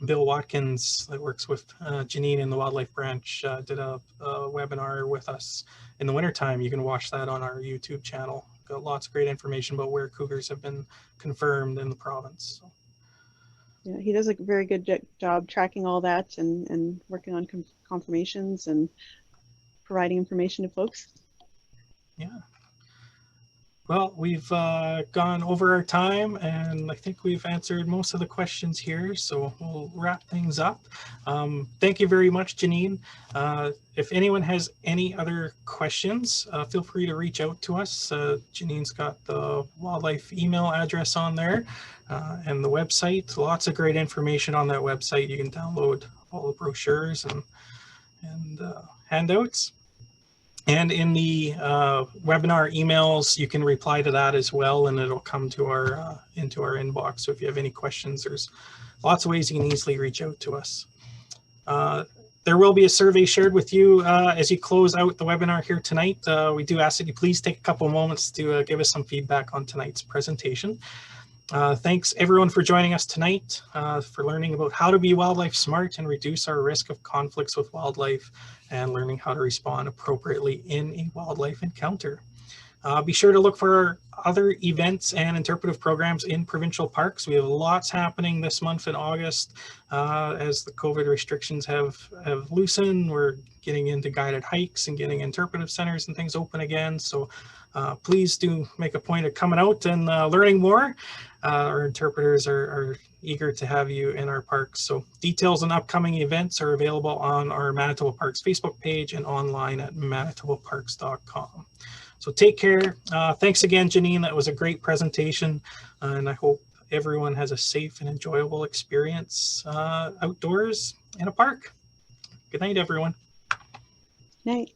Bill Watkins, that works with Janine in the Wildlife Branch, did a webinar with us in the wintertime. You can watch that on our YouTube channel. Got lots of great information about where cougars have been confirmed in the province. So. Yeah, he does a very good job tracking all that and working on confirmations and providing information to folks. Yeah. Well, we've gone over our time, and I think we've answered most of the questions here, so we'll wrap things up. Thank you very much, Janine. If anyone has any other questions, feel free to reach out to us. Janine's got the wildlife email address on there and the website. Lots of great information on that website. You can download all the brochures and handouts. And in the webinar emails, you can reply to that as well, and it'll come to our into our inbox. So if you have any questions, there's lots of ways you can easily reach out to us. There will be a survey shared with you as you close out the webinar here tonight. We do ask that you please take a couple of moments to give us some feedback on tonight's presentation. Thanks everyone for joining us tonight, for learning about how to be wildlife smart and reduce our risk of conflicts with wildlife, and learning how to respond appropriately in a wildlife encounter. Be sure to look for our other events and interpretive programs in provincial parks. We have lots happening this month in August as the COVID restrictions have loosened. We're getting into guided hikes and getting interpretive centers and things open again. So please do make a point of coming out and learning more. Our interpreters are eager to have you in our parks. So details on upcoming events are available on our Manitoba Parks Facebook page and online at manitobaparks.com. So take care. Thanks again, Janine. That was a great presentation, and I hope everyone has a safe and enjoyable experience outdoors in a park. Good night, everyone. Night.